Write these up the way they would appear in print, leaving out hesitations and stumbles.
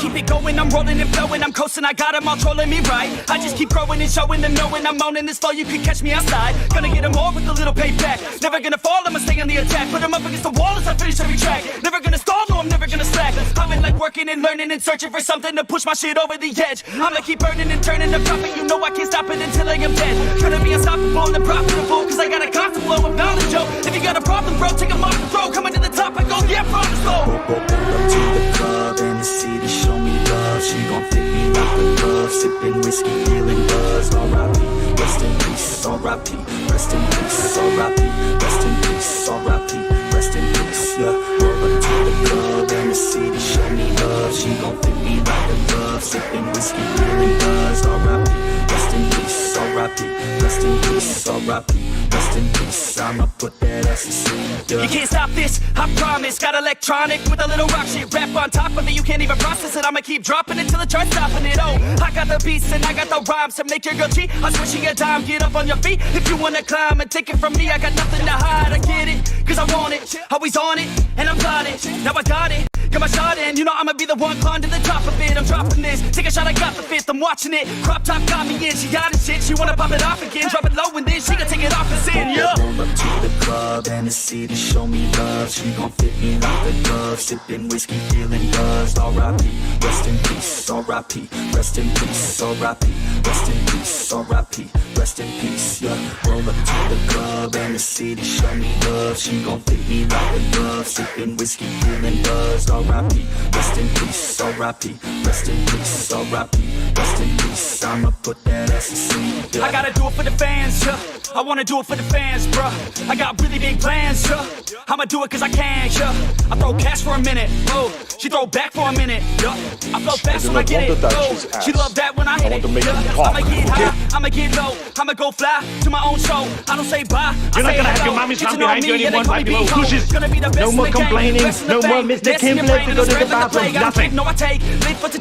keep it going, I'm rolling and flowing, I'm coasting, I got them all trolling me right. I just keep growing and showing them, knowing I'm owning this flow, you can catch me outside. Gonna get them all with a little payback. Never gonna fall, I'ma stay on the attack. Put them up against the wall as I finish every track. Never gonna stall, no, I'm never gonna slack. I've been like working and learning and searching for something to push my shit over the edge. I'ma keep burning and turning the profit, you know I can't stop it until I am dead. Gonna be unstoppable and profitable, cause I got a constant flow of knowledge, yo. If you got a problem, bro, take 'em off the throw. Coming to the top, I go, yeah, promise, go. Pull up to the club and the city show me love. She gon' fit me like a glove. Sipping whiskey, feeling buzz. R.I.P. Rest in peace. R.I.P. Rest in peace. R.I.P. Rest in peace. R.I.P. Rest in peace. Yeah. Roll up to the club and the city show me love. She gon' fit me like a glove. Sipping whiskey, feeling buzz. R.I.P. Rest in peace. R.I.P. Rest in peace. R.I.P. Rest in peace. I'ma put that ass to sleep. Yeah. You can't stop this, I promise. Got electronic with a little rock shit. Rap on top of it, you can't even process it. I'ma keep dropping it till the chart's stopping it. Oh, I got the beats and I got the rhymes to make your girl cheat. I'm switching a dime, get up on your feet. If you wanna climb and take it from me, I got nothing to hide. I get it, cause I want it. Always on it, and I'm got it. Now I got it, got my shot in. You know I'ma be the one climb to the top of it. I'm dropping this, take a shot, I got the fifth. I'm watching it, crop top got me in. She got it shit, she wanna pop it off again. Drop it low and then she can take it off and sin, yeah. Roll up to the club and the city show me love. She gon' fit me like a glove. Sipping whiskey, feeling buzzed. R.I.P. Rest in peace. R.I.P. Rest in peace. R.I.P. Rest in peace. R.I.P. Rest in peace. Yeah. Roll up to the club and the city show me love. She gon' fit me like a glove. Sipping whiskey, feeling buzzed. R.I.P. Rest in peace. R.I.P. Rest in peace. R.I.P. Rest in peace. I'ma put that ass to sleep. Yeah. I gotta do it for the fans, yeah. I wanna do it for the fans, bruh. I got really big plans, yeah. I'ma do it cause I can, yeah. I throw cash for a minute, oh. She throw back for a minute, yeah. I flow fast when I get it, oh. She love that when I hit it, yeah. I'ma get high, I'ma get low. I'ma go fly to my own show. I don't say bye, You're not gonna have your mommy's hand behind you anymore, like the little pushes. No more complaining, no more Mr. Kim, let's go to the bathroom, nothing.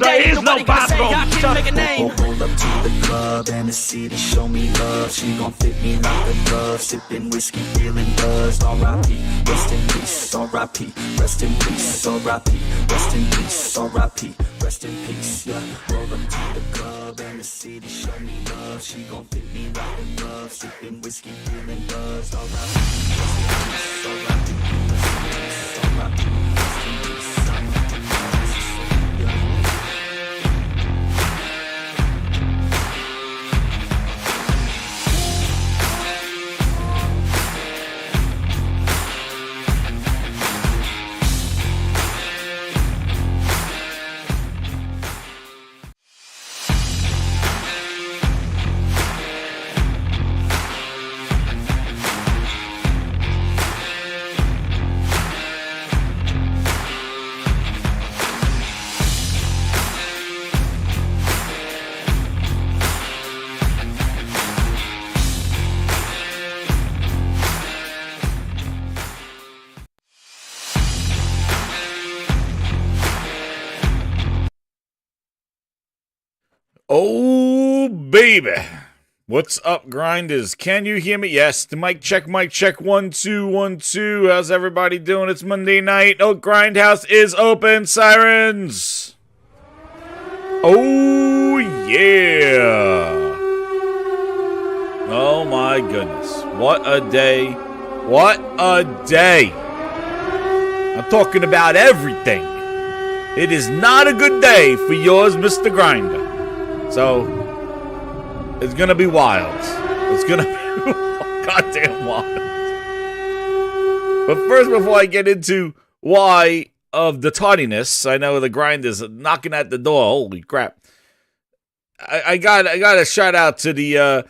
There is no bathroom. Roll up to the club and the city show me love. She gon' fit me like a glove. Sipping whiskey, feeling buzzed. R.I.P. Rest in peace. R.I.P. Rest in peace. R.I.P. Rest in peace. R.I.P. Rest in peace. Yeah. Roll up to the club and the city show me love. She gon' fit me like a glove. Sipping whiskey, feeling buzzed. R.I.P. Rest in peace. R.I.P. Rest in peace. R.I.P. Rest in peace. Oh, baby. What's up, grinders? Can you hear me? Yes, the mic check, 1 2 1 2. How's everybody doing? It's Monday night. Oh, Grindhouse is open. Sirens. Oh, yeah. Oh, my goodness. What a day. What a day. I'm talking about everything. It is not a good day for yours, Mr. Grinder. So, it's gonna be wild. It's gonna be goddamn wild. But first, before I get into why of the tardiness, I know the grind is knocking at the door. Holy crap! I got a shout out to the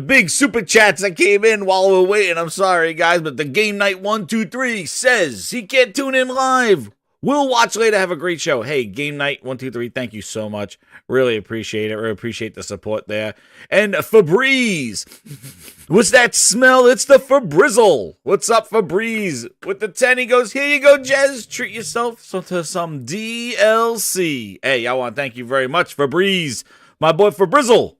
big super chats that came in while we're waiting. I'm sorry, guys, but the Game Night 123 says he can't tune in live. We'll watch later. Have a great show. Hey, Game Night 123, thank you so much. Really appreciate it. Really appreciate the support there. And Febreze. What's that smell? It's the Febrizzle. What's up, Febreze? With the 10, he goes, here you go, Jez. Treat yourself to some DLC. Hey, I want to thank you very much, Febreze. My boy Febrizzle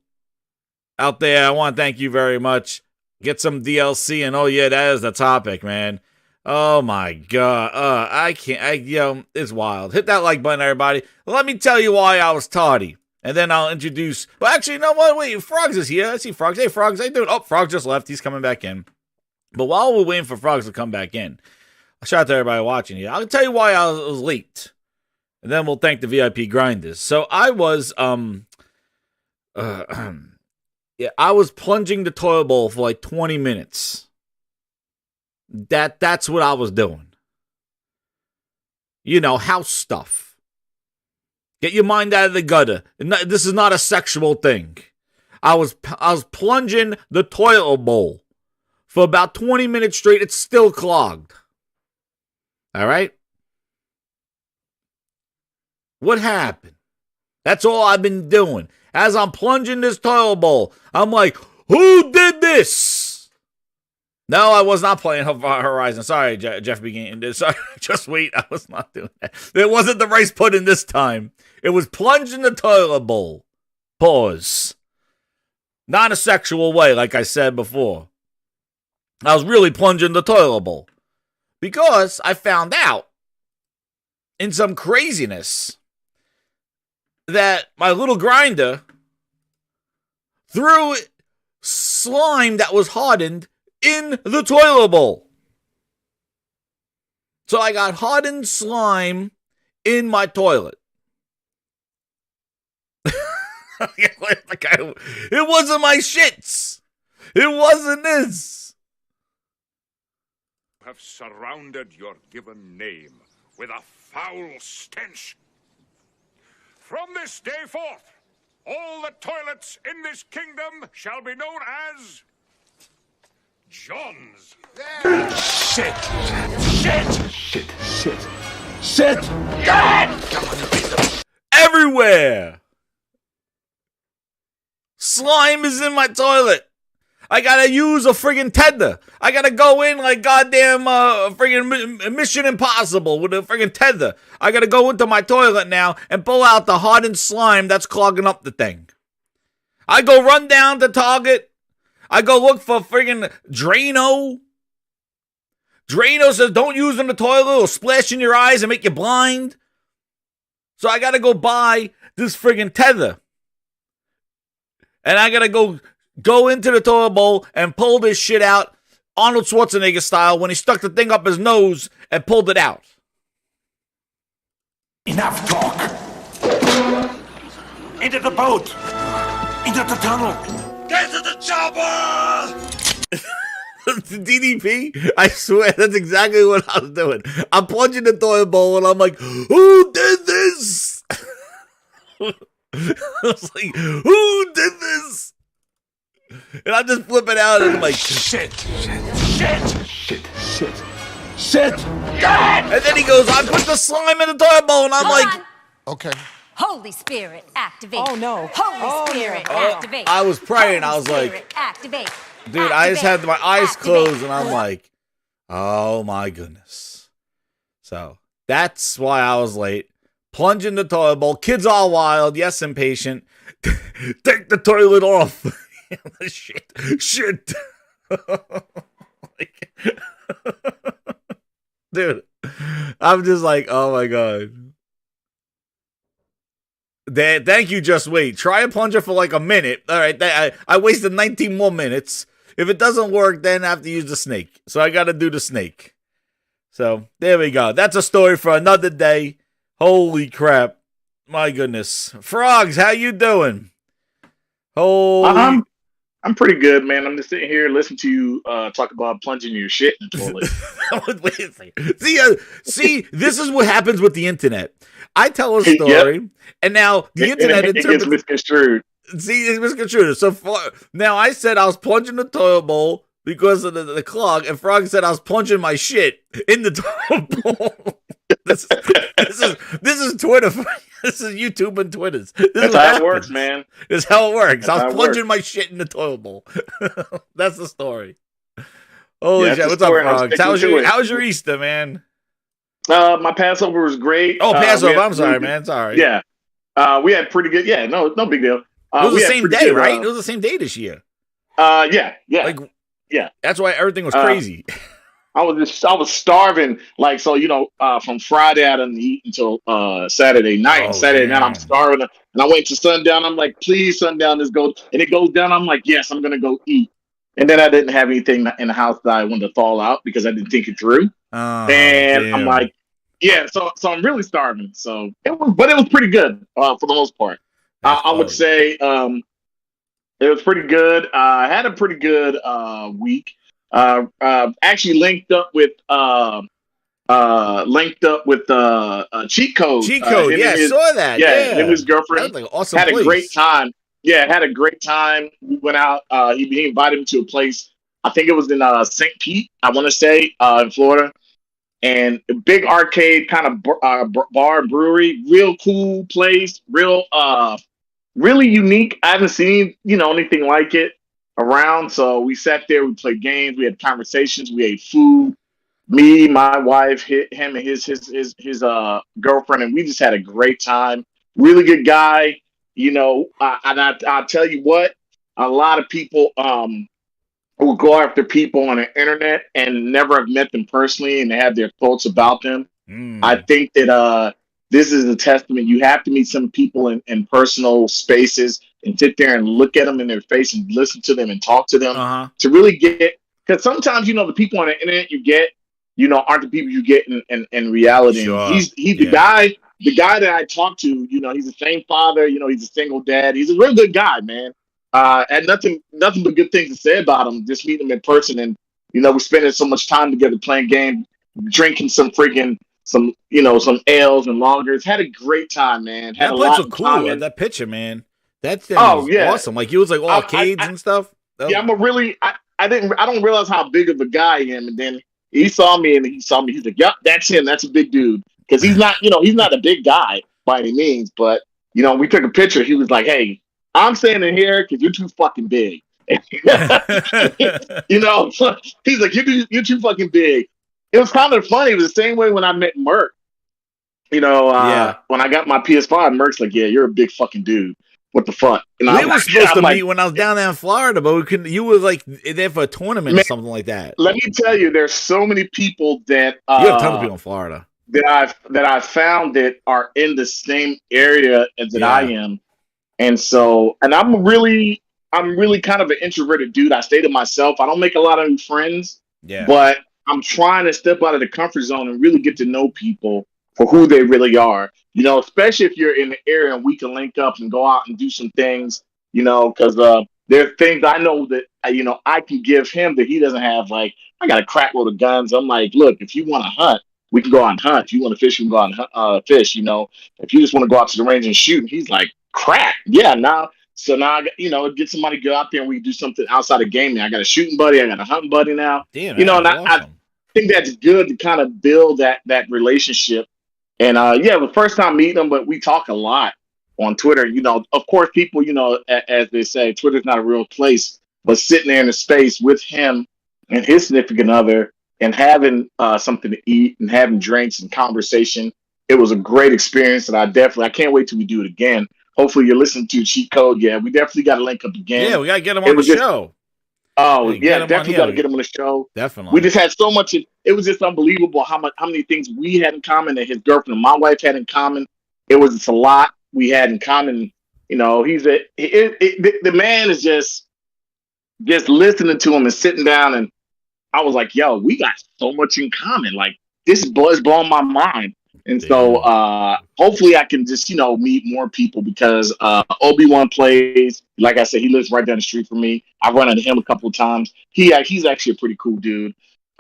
out there, I want to thank you very much. Get some DLC, and oh yeah, that is the topic, man. Oh my god. I can't. It's wild. Hit that like button, everybody. Let me tell you why I was tardy. And then I'll introduce. Well, actually, you know what? Wait, Frogs is here. I see Frogs. Hey, Frogs, how you doing? Oh, Frogs just left. He's coming back in. But while we're waiting for Frogs to come back in, I'll shout out to everybody watching here. I'll tell you why I was late. And then we'll thank the VIP grinders. So I was, I was plunging the toilet bowl for like 20 minutes. That's what I was doing. You know, house stuff. Get your mind out of the gutter. This is not a sexual thing. I was plunging the toilet bowl for about 20 minutes straight. It's still clogged. All right? What happened? That's all I've been doing. As I'm plunging this toilet bowl, I'm like, who did this? No, I was not playing Horizon. Sorry, Jeff began. Sorry, just wait. I was not doing that. It wasn't the rice pudding this time. It was plunged in the toilet bowl. Pause. Not in a sexual way, like I said before. I was really plunging the toilet bowl. Because I found out in some craziness that my little grinder threw slime that was hardened in the toilet bowl. So I got hardened slime in my toilet. It wasn't my shits. It wasn't this. Have surrounded your given name with a foul stench. From this day forth, all the toilets in this kingdom shall be known as John's. Shit! Everywhere. Slime is in my toilet. I gotta use a friggin' tether. I gotta go in like goddamn friggin' Mission Impossible with a friggin' tether. I gotta go into my toilet now and pull out the hardened slime that's clogging up the thing. I go run down to Target. I go look for friggin' Drano. Drano says don't use in the toilet. It'll splash in your eyes and make you blind. So I gotta go buy this friggin' tether. And I gotta go into the toilet bowl and pull this shit out Arnold Schwarzenegger style when he stuck the thing up his nose and pulled it out. Enough talk. Into the boat. Into the tunnel. Get to the chopper! The DDP, I swear, that's exactly what I was doing. I'm plunging the toilet bowl and I'm like, who did this? I was like, who did this? And I'm just flipping out and I'm like, shit. And then he goes, I put the slime in the toilet bowl and I'm like, okay. Holy Spirit, activate. Oh, no. Holy Spirit, activate. I was praying. I was Holy like, Spirit, activate. dude, I just had my eyes Activate. closed and I'm like, oh my goodness. So that's why I was late. Plunge in the toilet bowl. Kids all wild. Yes, impatient. Take the toilet off. Shit. Like, dude, I'm just like, oh my God. Thank you, Just Wait. Try a plunger for like a minute. All right, I wasted 19 more minutes. If it doesn't work, then I have to use the snake. So I got to do the snake. So there we go. That's a story for another day. Holy crap. My goodness. Frogs, how you doing? Holy... I'm pretty good, man. I'm just sitting here listening to you talk about plunging your shit in the toilet. Wait a second. See, this is what happens with the internet. I tell a story, and now the internet it gets misconstrued. See, it's misconstrued. So now I said I was plunging the toilet bowl because of the clog, and Frog said I was plunging my shit in the toilet bowl. This is Twitter. This is YouTube and Twitters. That's how it works, man. This is how it works. That's I was plunging my shit in the toilet bowl. That's the story. Holy shit! What's up, Frogs? How's your Easter, man? My Passover was great. Oh, Passover. I'm sorry, man. Sorry. Yeah. We had pretty good. Yeah, no big deal. It was the same day, right? It was the same day this year. Yeah. Yeah. That's why everything was crazy. I was starving. Like, so, from Friday I didn't eat until Saturday night. And Oh, Saturday night I'm damn. starving. And I wait to sundown. I'm like, please, sundown, this goes. And it goes down. I'm like, yes, I'm gonna go eat. And then I didn't have anything in the house that I wanted to thaw out because I didn't think it through. Oh, And I'm damn. like, yeah, so I'm really starving. So it was pretty good for the most part. I would say it was pretty good. I had a pretty good week. Actually linked up with Cheat Code. Cheat Code, yeah, I saw that. Yeah, him and his That girlfriend was like an awesome had a place. great time. Yeah, had a great time. We went out. He invited me to a place. I think it was in St. Pete, I want to say, in Florida. And a big arcade kind of bar and brewery. Real cool place. Really unique. I haven't seen, anything like it around. So we sat there, we played games, we had conversations, we ate food. Me, my wife, him, and his girlfriend, and we just had a great time. Really good guy, and I'll tell you what, a lot of people who go after people on the internet and never have met them personally and have their thoughts about them. I think that this is a testament. You have to meet some people in personal spaces and sit there and look at them in their face and listen to them and talk to them to really get. Because sometimes the people on the internet you get, aren't the people you get in reality. Sure. And he's the guy. The guy that I talked to, he's the same father. He's a single dad. He's a real good guy, man. And nothing but good things to say about him. Just meeting him in person, and we're spending so much time together playing games, drinking some ales and lagers. Had a great time, man. Had That a place lot was of cool. time. That picture, man. That thing was awesome. Like, it was like arcades and stuff. Yeah, I don't realize how big of a guy I am. And then he saw me. He's like, "Yep, that's him. That's a big dude." Because he's not, he's not a big guy by any means. But we took a picture. He was like, "Hey, I'm standing here because you're too fucking big." He's like, "You're too fucking big." It was kind of funny. It was the same way when I met Merc. When I got my PS5, Merc's like, "Yeah, you're a big fucking dude. What the fuck?" And we were supposed to meet when I was down there in Florida, but we couldn't. You were like there for a tournament or something like that. Let me tell you, there's so many people that you have a ton of people in Florida that I've found that are in the same area as that I am, and I'm really kind of an introverted dude. I stay to myself. I don't make a lot of new friends, but I'm trying to step out of the comfort zone and really get to know people for who they really are. Especially if you're in the area and we can link up and go out and do some things, because there are things I know that, I can give him that he doesn't have. Like, I got a crap load of guns. I'm like, look, if you want to hunt, we can go out and hunt. If you want to fish, we can go out and fish. If you just want to go out to the range and shoot, and he's like, crap. Yeah, now. So now, get somebody to go out there and we do something outside of gaming. I got a shooting buddy. I got a hunting buddy now. Damn, and awesome. I think that's good to kind of build that relationship. And it was first time meeting him, but we talk a lot on Twitter. Of course, people, as they say, Twitter's not a real place, but sitting there in a space with him and his significant other and having something to eat and having drinks and conversation, it was a great experience. And I can't wait till we do it again. Hopefully you're listening to Cheat Code. Yeah, we definitely got to link up again. Yeah, we got to get him on the show. Oh, yeah, definitely got to get him on the show. Definitely. We just had so much. It was just unbelievable how many things we had in common that his girlfriend and my wife had in common. It was just a lot we had in common. The man is just listening to him and sitting down. And I was like, yo, we got so much in common. Like, this is blowing my mind. And so hopefully I can just, meet more people because Obi-Wan plays. Like I said, he lives right down the street from me. I've run into him a couple of times. He's actually a pretty cool dude.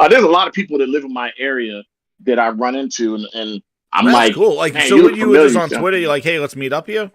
There's a lot of people that live in my area that I run into, and I'm That's like, cool. Like, man, so when you were just on Twitter, you're like, hey, let's meet up here?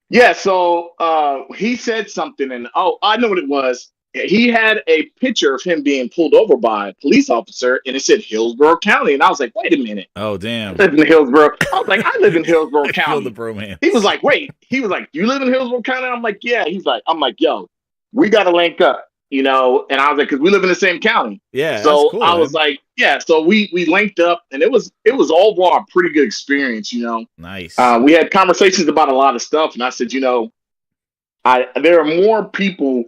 Yeah, so he said something, and I know what it was. He had a picture of him being pulled over by a police officer, and it said Hillsborough County. And I was like, wait a minute. Oh, damn. I live in Hillsborough. I was like, I live in Hillsborough I County. feel the bromance. He was like, wait. He was like, you live in Hillsborough County? I'm like, yeah. I'm like, yo, we got to link up, And I was like, because we live in the same county. Yeah. So cool, I was like, yeah. So we linked up, and it was overall a pretty good experience, Nice. We had conversations about a lot of stuff, and I said, there are more people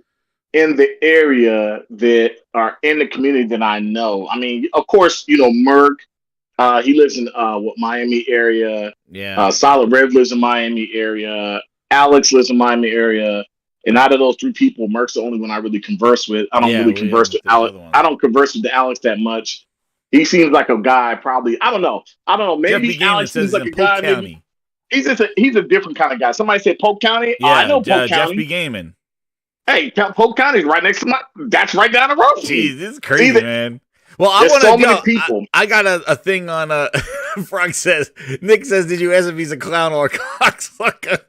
in the area that are in the community that I know. I mean, of course, Merc. He lives in Miami area. Yeah. Solid Rev lives in Miami area. Alex lives in Miami area. And out of those three people, Merc's the only one I really converse with. I don't really converse with Alex. I don't converse with Alex that much. He seems like a guy. Probably, I don't know. Maybe Alex seems like a guy. Maybe, he's a different kind of guy. Somebody said Polk County. Yeah, I know Polk Jeff County. be gaming. Hey, Polk County's right next to that's right down the road. Jeez, this is crazy, man. Well, I want so many people. I got a thing on. Frog says, Nick says, did you ask if he's a clown or a cocksucker?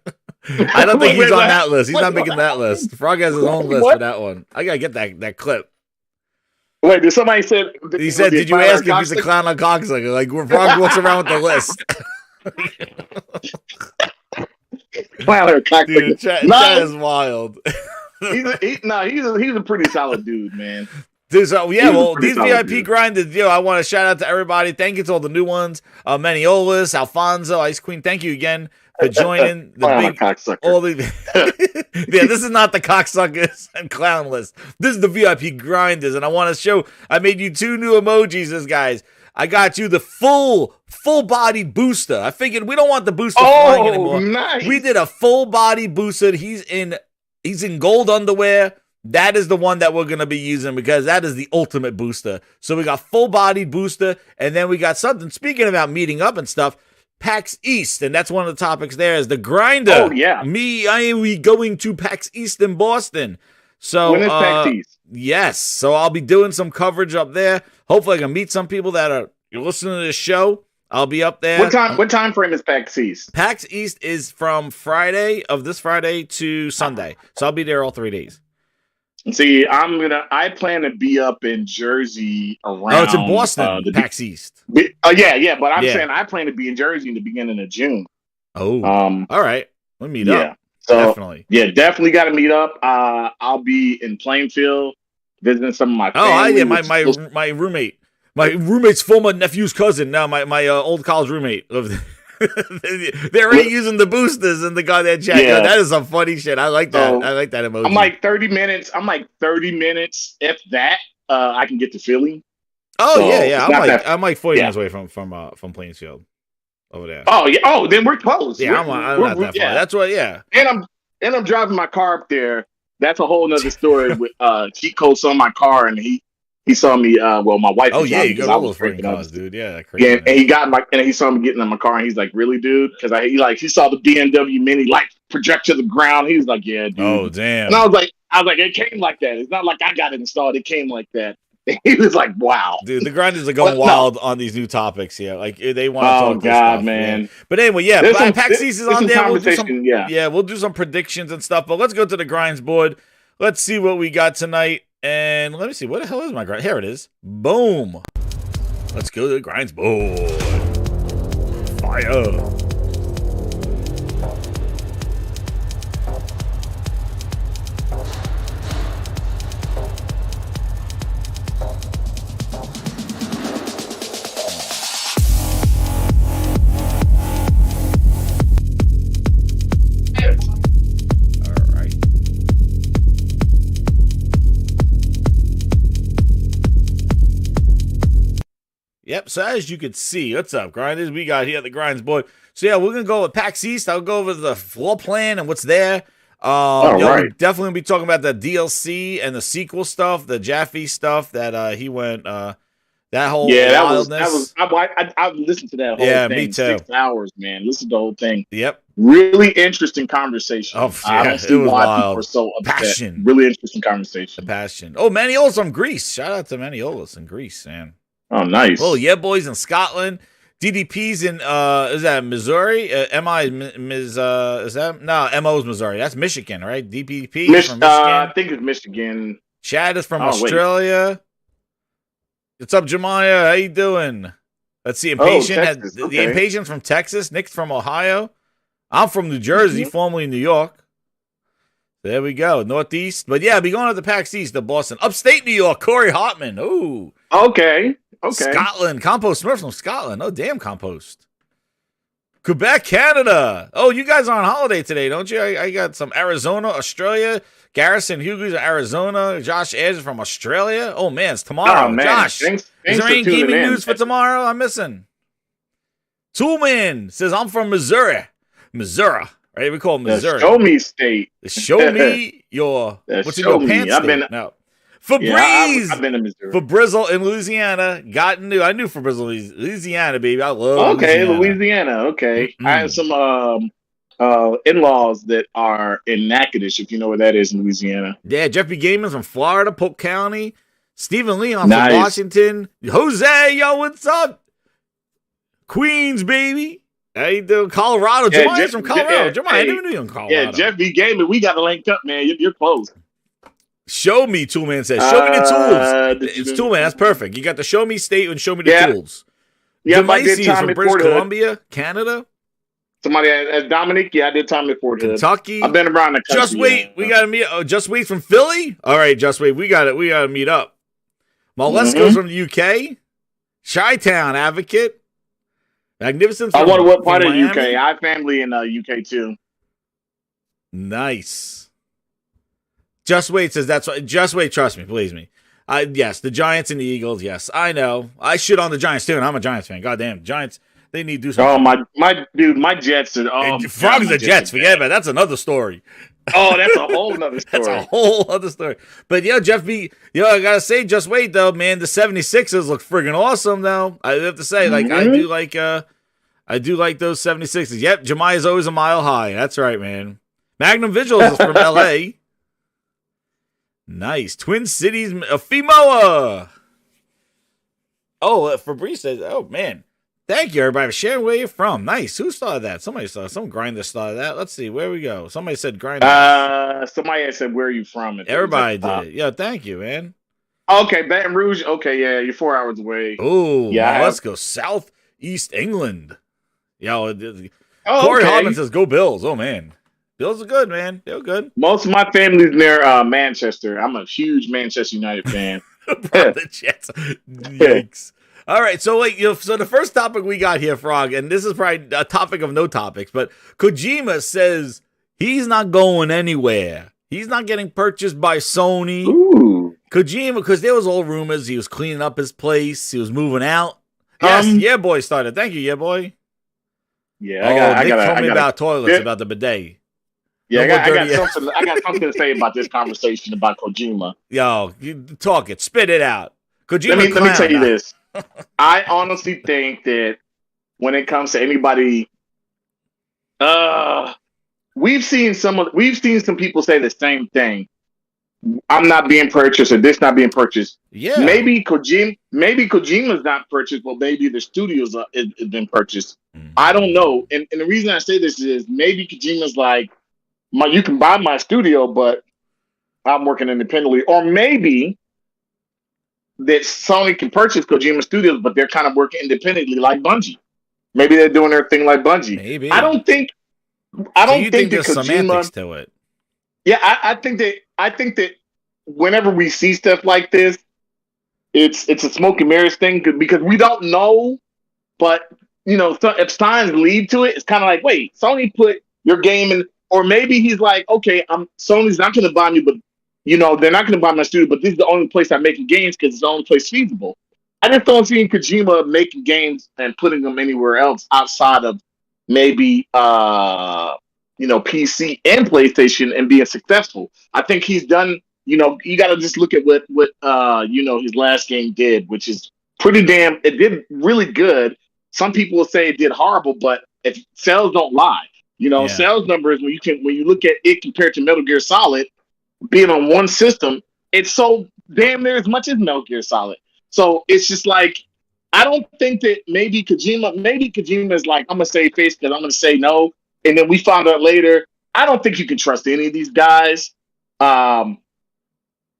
I don't think he's on that list. He's not making that list. Frog has his own list for that one. I gotta get that clip. Wait, did somebody say? He said, "Did you ask if he's a clown or cocksucker?" Like Frog walks around with the list. Clown or cocksucker? Dude, that is wild. He's a pretty solid dude, man. Dude, so yeah, well, these VIP grinders, I want to shout out to everybody. Thank you to all the new ones, Maniolis, Alfonso, Ice Queen. Thank you again for joining the big cocksucker. All the yeah, this is not the cocksuckers and clown list. This is the VIP grinders, and I want to show. I made you 2 new emojis, this guys. I got you the full body booster. I figured we don't want the booster flying anymore. Nice. We did a full body booster. He's in gold underwear. That is the one that we're going to be using because that is the ultimate booster. So we got full body booster, and then we got something. Speaking about meeting up and stuff, PAX East, and that's one of the topics there is the grinder. Oh, yeah. We going to PAX East in Boston. So, when is PAX East? Yes. So I'll be doing some coverage up there. Hopefully I can meet some people that are listening to this show. I'll be up there. What time frame is PAX East? PAX East is from this Friday to Sunday. So I'll be there all 3 days. See, I plan to be up in Jersey around. Oh, it's in Boston, PAX East. Yeah, but I'm saying I plan to be in Jersey in the beginning of June. Oh, all right. We'll meet up. So, definitely. Yeah, definitely got to meet up. I'll be in Plainfield visiting some of my family. Oh, yeah, my roommate. My roommate's former nephew's cousin. Now my old college roommate. They're already using the boosters in the goddamn chat. Yeah. That is some funny shit. I like that. I like that emoji. I'm like 30 minutes. If that, I can get to Philly. Oh, so, yeah. I'm like 40 minutes away from Plainfield over there. Oh yeah. Oh, then we're close. Yeah, I'm not that far. Yeah. That's what. Yeah. And I'm driving my car up there. That's a whole nother story. With cheat codes on my car, and he saw me. Well, my wife. Oh yeah, you got all those freaking cars, dude. Yeah, crazy. Yeah, and he saw me getting in my car, and he's like, "Really, dude?" Because he saw the BMW Mini project to the ground. He was like, "Yeah, dude." Oh damn. And I was like, it came like that. It's not like I got it installed. It came like that. He was like, "Wow, dude." The grinders are going wild on these new topics. Yeah, like they want to talk. Oh God, stuff, man. Yeah. But anyway, yeah, PAX East is on there. We'll do some predictions and stuff. But let's go to the grinds board. Let's see what we got tonight. And let me see, what the hell is my grind? Here it is. Boom. Let's go to the grinds board. Fire. Yep, so as you can see, what's up, grinders? We got here at the grinds board. So yeah, we're gonna go with PAX East. I'll go over the floor plan and what's there. We're definitely gonna be talking about the DLC and the sequel stuff, the Jaffe stuff that he went that whole wildness. I listened to that whole thing. Me too. 6 hours, man. Listen to the whole thing. Yep. Really interesting conversation. Oh, yeah, I don't see why people are so upset. Passion. Really interesting conversation. The passion. Oh, Maniolis from Greece. Shout out to Maniolis in Greece, man. Oh, nice. Oh, yeah, boys in Scotland. DDP's in is that Missouri? MI is that MO's Missouri. That's Michigan, right? DPP from Michigan. I think it's Michigan. Chad is from Australia. Wait. What's up, Jemiah? How you doing? Let's see. Impatient. The Impatient's from Texas. Nick's from Ohio. I'm from New Jersey, formerly New York. There we go. Northeast. But yeah, be going to the PAX East of Boston. Upstate New York, Corey Hartman. Ooh. Okay. Scotland. Compost Smurf from Scotland. Oh, damn, Compost. Quebec, Canada. Oh, you guys are on holiday today, don't you? I got some Arizona, Australia. Garrison Hughes, Arizona. Josh Edge from Australia. Oh, man, it's tomorrow. Oh, man. Josh, Thanks is there for any tuning gaming in. news for tomorrow I'm missing? Toolman says, I'm from Missouri. Missouri. Right? We call it Missouri. The show me state. Show me your... What's in your pants state? No. Febreze! I've been to Missouri. Febrizzle in Louisiana. I knew Febrizzle, Louisiana, baby. I love Louisiana. Okay. Mm-hmm. I have some in-laws that are in Natchitoches, if you know where that is in Louisiana. Yeah, Jeffy Gaiman's from Florida, Polk County. Stephen Leon Nice. from Washington. Jose, yo, what's up? Queens, baby. How you doing? Colorado. Yeah, Jeremiah's from Colorado. Jeremiah, I never knew you in Colorado. Yeah, Jeff B. Gaming, we got to link up, man. You're close. Show me, Toolman says. Show me the tools. It's you- Toolman. That's perfect. You got the show me state and show me the Yeah. tools. Yeah, I did Demaises time from at British Fort Hood. Columbia, Canada, Somebody as Dominic, yeah, I did time at Fort Hood. Kentucky. I've been around the country. Just wait, we gotta meet. Oh, Just wait from Philly. All right, Just wait. We gotta meet up. Molesco's from the UK. Chi-Town Advocate. Magnificent. I wonder what part of Miami. UK. I have family in UK too. Nice. Just wait says that's what. Just wait. Trust me, please me. Yes, the Giants and the Eagles. Yes, I know. I shit on the Giants too, and I'm a Giants fan. Goddamn, Giants. They need to do something. Oh my Jets are. Oh, Frogs my and Jets. are Forget about it. That's another story. Oh, that's a whole nother story. That's a whole other story. But Jeff B. I gotta say, just wait though, man. The 76ers look friggin' awesome though. I have to say, like, I do like those 76ers. Yep, Jemiah's always a mile high. That's right, man. Magnum Visuals is from LA. Nice. Twin Cities, Fimoa. Oh, Fabrice says, oh man. Thank you, everybody, for sharing where you're from. Nice. Who started that? Somebody started. Some grinder started that. Let's see. Where we go? Somebody said grinder. Somebody had said, where are you from? Everybody did. Yeah, thank you, man. Okay, Baton Rouge. Okay, yeah, you're 4 hours away. Oh, Yeah, let's go Southeast England. Yo, Oh, Corey okay. Hobbins says, go Bills. Oh, man. Bills are good, man. They're good. Most of my family's near Manchester. I'm a huge Manchester United fan. Bro, the Jets. Yikes. All right, so so the first topic we got here, Frog, and this is probably a topic of no topics, but Kojima says he's not going anywhere. He's not getting purchased by Sony. Ooh. Kojima, because there was all rumors he was cleaning up his place, he was moving out. Yes, yeah, boy started. Thank you, yeah, boy. Yeah, Nick told me about toilets, about the bidet. Yeah, No I more got dirty something. I got something to say about this conversation about Kojima. Yo, you talk it, spit it out. Kojima, Let me tell you this. I honestly think that when it comes to anybody, we've seen some people say the same thing. I'm not being purchased, or this not being purchased. Yeah, maybe Kojima's not purchased, but maybe the studios has been purchased. I don't know, and the reason I say this is maybe Kojima's like, you can buy my studio, but I'm working independently, or maybe that Sony can purchase Kojima Studios, but they're kind of working independently, like Bungie. Maybe they're doing their thing like Bungie. Maybe. I don't think think that there's Kojima, semantics to it. Yeah, I think that whenever we see stuff like this, it's a smoke and mirrors thing because we don't know, but if signs lead to it, it's kind of like, wait, Sony put your game in, or maybe he's like, okay, Sony's not going to buy me, but they're not going to buy my studio, but this is the only place I'm making games because it's the only place feasible. I just don't see Kojima making games and putting them anywhere else outside of maybe PC and PlayStation and being successful. I think he's done. You got to just look at what his last game did, which is pretty damn. It did really good. Some people will say it did horrible, but if sales don't lie, sales numbers when you look at it compared to Metal Gear Solid being on one system, it's so damn near as much as Metal Gear Solid. So it's just like, I don't think that maybe Kojima is like, I'm gonna save face because I'm gonna say no, and then we found out later. I don't think you can trust any of these guys, and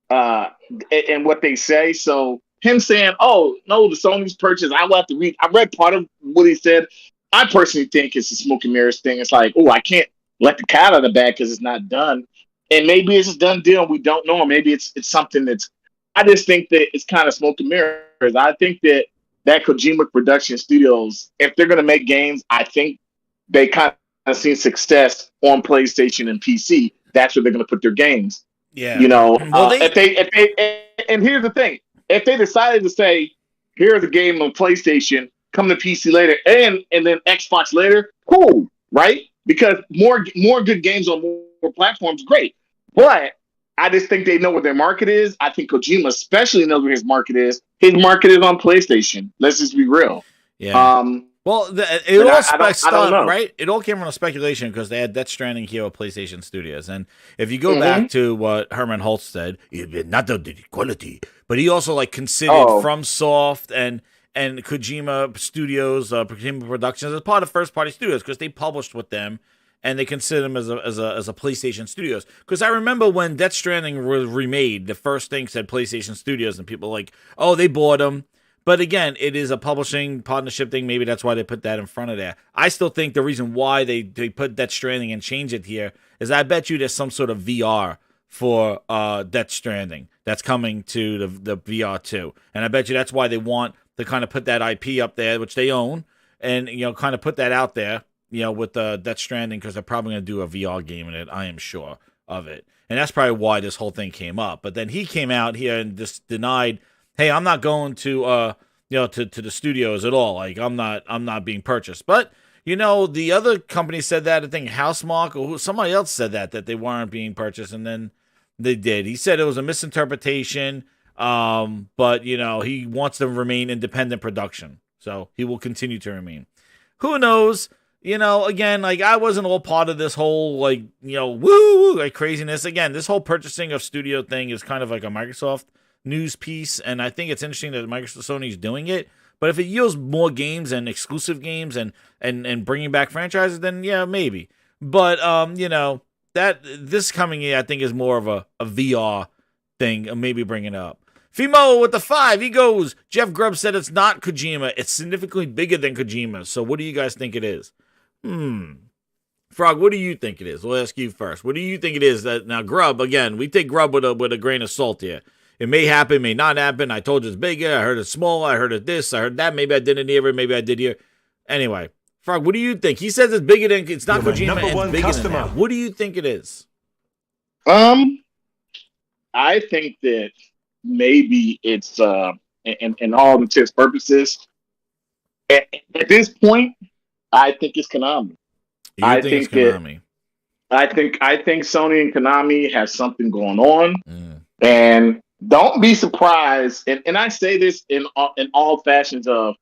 what they say. So him saying, "Oh no, the Sony's purchase," I will have to read. I read part of what he said. I personally think it's a smoke and mirrors thing. It's like, oh, I can't let the cat out of the bag because it's not done. And maybe it's a done deal and we don't know. Or maybe it's something that's, I just think that it's kind of smoke and mirrors. I think that Kojima Production Studios, if they're going to make games, I think they kind of seen success on PlayStation and PC. That's where they're going to put their games. Yeah. You know, Well, if they, and here's the thing: if they decided to say, "Here's a game on PlayStation, come to PC later, and then Xbox later," cool, right? Because more good games on more platforms, great. But I just think they know what their market is. I think Kojima especially knows where his market is. His market is on PlayStation. Let's just be real. Yeah. Well, it all I don't know. right? It all came from a speculation because they had Death Stranding here at PlayStation Studios. And if you go back to what Herman Holtz said, not the quality, but he also like considered FromSoft and Kojima Studios, Kojima Productions as part of first party studios because they published with them and they consider them as a PlayStation Studios. Because I remember when Death Stranding was remade, the first thing said PlayStation Studios, and people were like, oh, they bought them. But again, it is a publishing partnership thing. Maybe that's why they put that in front of there. I still think the reason why they put Death Stranding and change it here is I bet you there's some sort of VR for Death Stranding that's coming to the VR 2. And I bet you that's why they want to kind of put that IP up there, which they own, and, you know, kind of put that out there, you know, with Death Stranding, because they're probably going to do a VR game in it. I am sure of it. And that's probably why this whole thing came up. But then he came out here and just denied, hey, I'm not going to to the studios at all. Like, I'm not being purchased. But, you know, the other company said that. I think Housemarque or somebody else said that they weren't being purchased, and then they did. He said it was a misinterpretation, but, you know, he wants to remain independent production. So he will continue to remain. Who knows? You know, again, like, I wasn't all part of this whole, like, you know, woo, like, craziness. Again, this whole purchasing of studio thing is kind of like a Microsoft news piece, and I think it's interesting that Sony's doing it. But if it yields more games and exclusive games and bringing back franchises, then yeah, maybe. But you know, that this coming year, I think, is more of a VR thing, maybe bringing it up. Fimo with the 5, he goes, Jeff Grubb said it's not Kojima, it's significantly bigger than Kojima. So what do you guys think it is? Frog, what do you think it is? We'll ask you first. What do you think it is? That now, Grubb, again, we take Grubb with a grain of salt here. It may happen, may not happen. I told you it's bigger. I heard it's small. I heard it this. I heard that. Maybe I didn't hear it. Maybe I did here. Anyway, Frog, what do you think? He says it's bigger than, it's not Kojima, it's bigger than that. What do you think it is? I think that maybe it's, in all intents and purposes, at this point, I think it's Konami. I think it's Konami. I think Sony and Konami has something going on, and don't be surprised. And I say this in all fashions of,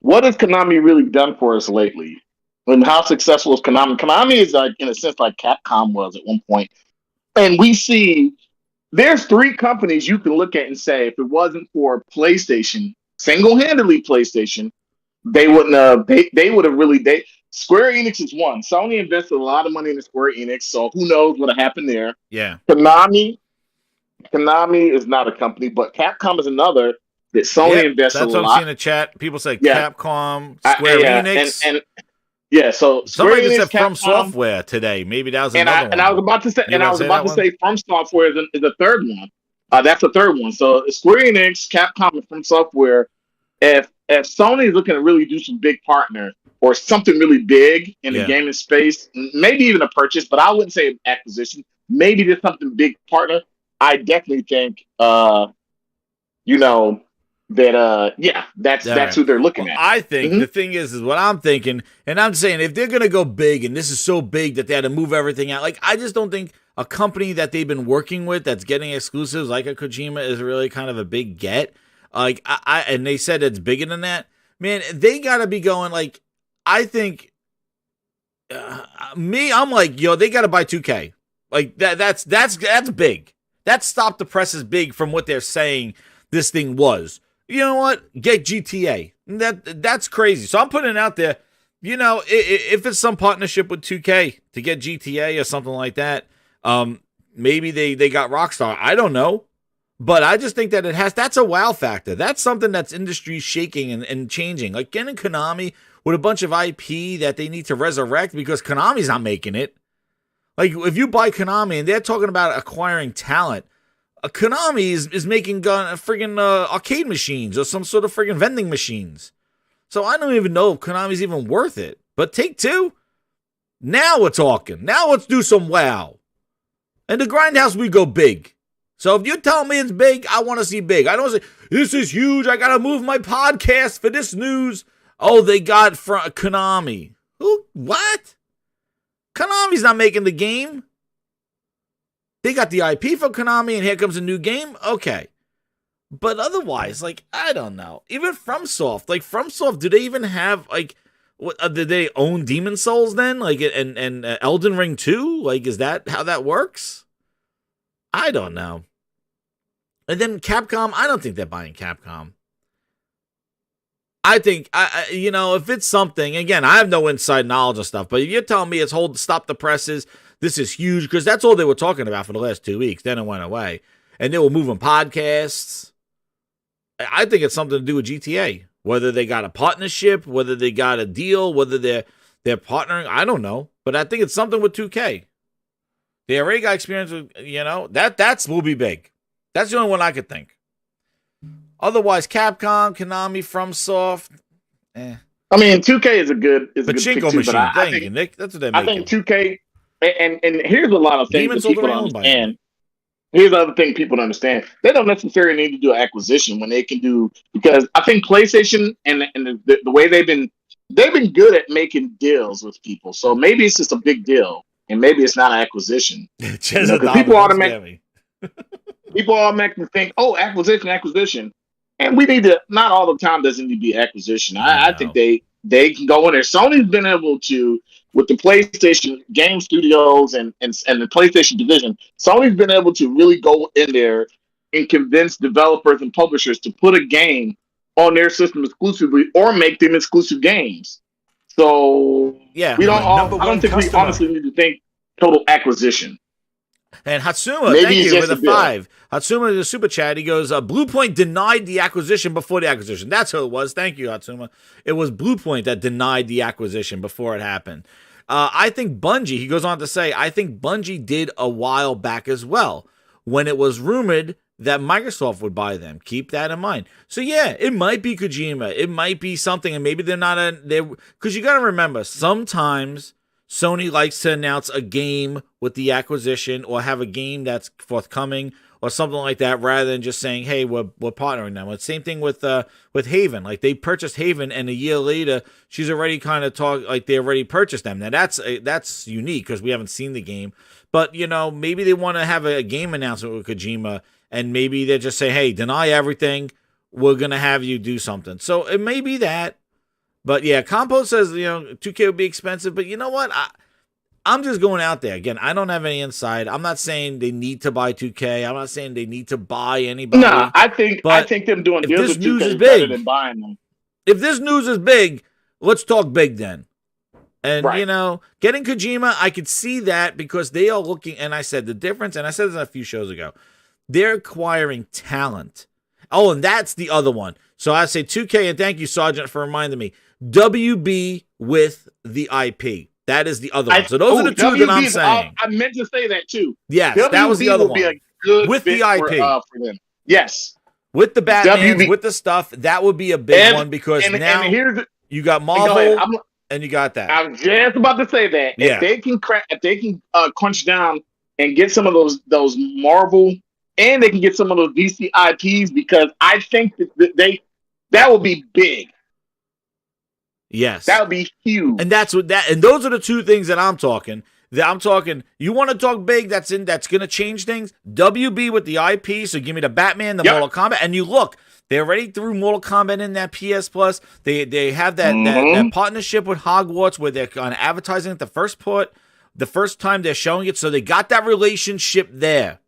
what has Konami really done for us lately? And how successful is Konami? Konami is, like, in a sense, like Capcom was at one point. And we see there's 3 companies you can look at and say, if it wasn't for PlayStation, single-handedly PlayStation, they wouldn't have. They would have really. Square Enix is one. Sony invested a lot of money in Square Enix, so who knows what happened there. Yeah. Konami is not a company, but Capcom is another that Sony invested a lot. That's what I'm seeing in the chat. People say Capcom, Square Enix. And yeah, so somebody Square just Enix, said From Capcom, Software today. Maybe that was another one. And I was about to say, From Software is the third one. That's the third one. So Square Enix, Capcom, and From Software. If Sony is looking to really do some big partner or something really big in the gaming space, maybe even a purchase, but I wouldn't say an acquisition, maybe just something big partner, I definitely think, that's who they're looking at. I think the thing is what I'm thinking, and I'm saying if they're going to go big, and this is so big that they had to move everything out, like, I just don't think a company that they've been working with that's getting exclusives like a Kojima is really kind of a big get. Like, and they said it's bigger than that. Man, they got to be going, like, I think, I'm like, yo, they got to buy 2K. Like, that's big. That Stop the Press is big from what they're saying this thing was. You know what? Get GTA. That's crazy. So I'm putting it out there. You know, if it's some partnership with 2K to get GTA or something like that, maybe they got Rockstar. I don't know. But I just think that that's a wow factor. That's something that's industry shaking and changing. Like getting Konami with a bunch of IP that they need to resurrect because Konami's not making it. Like, if you buy Konami and they're talking about acquiring talent, Konami is making friggin' arcade machines or some sort of friggin' vending machines. So I don't even know if Konami's even worth it. But Take-Two, Now we're talking. Now let's do some wow. And the Grindhouse, we go big. So if you tell me it's big, I want to see big. I don't say, this is huge. I got to move my podcast for this news. Oh, they got from Konami. Who? What? Konami's not making the game. They got the IP for Konami, and here comes a new game. Okay. But otherwise, like, I don't know. Even FromSoft, like, FromSoft, do they even have, like, what, did they own Demon Souls then? Like, and Elden Ring 2? Like, is that how that works? I don't know. And then Capcom, I don't think they're buying Capcom. I think, you know, if it's something, again, I have no inside knowledge of stuff, but if you're telling me it's stop the presses, this is huge, because that's all they were talking about for the last 2 weeks. Then it went away. And they were moving podcasts. I think it's something to do with GTA. Whether they got a partnership, whether they got a deal, whether they're partnering, I don't know. But I think it's something with 2K. They already got experience with, you know, that's will be big. That's the only one I could think. Otherwise, Capcom, Konami, FromSoft, I mean, 2K is a good pick Pachinko too, machine. but I Thank you, think, Nick. That's what they're making. I think 2K, and here's a lot of things Demon that Souls people are don't owned by understand. Here's the other thing people don't understand. They don't necessarily need to do an acquisition when they can do, because I think PlayStation and the way they've been good at making deals with people. So maybe it's just a big deal, and maybe it's not an acquisition. Because people automatically think, oh, acquisition. And we need to, not all the time doesn't need to be acquisition. I think they can go in there. Sony's been able to, with the PlayStation game studios and the PlayStation division, Sony's been able to really go in there and convince developers and publishers to put a game on their system exclusively or make them exclusive games. So yeah, I don't think we honestly need to think total acquisition. And Hatsuma, Maybe thank you just for the a bit. 5. Hatsuma, the super chat, he goes, Bluepoint denied the acquisition before the acquisition. That's who it was. Thank you, Hatsuma. It was Bluepoint that denied the acquisition before it happened. I think Bungie, he goes on to say, I think Bungie did a while back as well, when it was rumored that Microsoft would buy them. Keep that in mind. So yeah, it might be Kojima. It might be something, and maybe they're not because you got to remember, sometimes Sony likes to announce a game with the acquisition or have a game that's forthcoming or something like that, rather than just saying, hey, we're partnering them. It's the same thing with Haven. Like, they purchased Haven, and a year later, she's already kind of like they already purchased them. Now, that's unique because we haven't seen the game. But, you know, maybe they want to have a game announcement with Kojima, and maybe they just say, hey, deny everything. We're going to have you do something. So it may be that. But yeah, Compo says, you know, 2K would be expensive. But you know what? I'm just going out there. Again, I don't have any insight. I'm not saying they need to buy 2K. I'm not saying they need to buy anybody. Nah, I think them doing deals with 2K is better than buying them. If this news is big, let's talk big then. And, right. You know, getting Kojima, I could see that because they are looking, and I said the difference, and I said this a few shows ago, they're acquiring talent. Oh, and that's the other one. So I say 2K, and thank you, Sergeant, for reminding me. WB with the IP. That is the other one. So those are the two that I'm saying. I meant to say that too. Yes, that was the other one. Be a good with the IP for them. Yes, with the Batman, with the stuff, that would be a big one because now you got Marvel and you got that. I was just about to say that if they can crunch down and get some of those Marvel, and they can get some of those DC IPs, because I think that will be big. Yes, that would be huge, and and those are the two things that I'm talking. You want to talk big? That's going to change things. WB with the IP, so give me the Batman, the Mortal Kombat, and you look, they already threw Mortal Kombat in that PS Plus. They have that partnership with Hogwarts where they're kind of advertising it the first time they're showing it, so they got that relationship there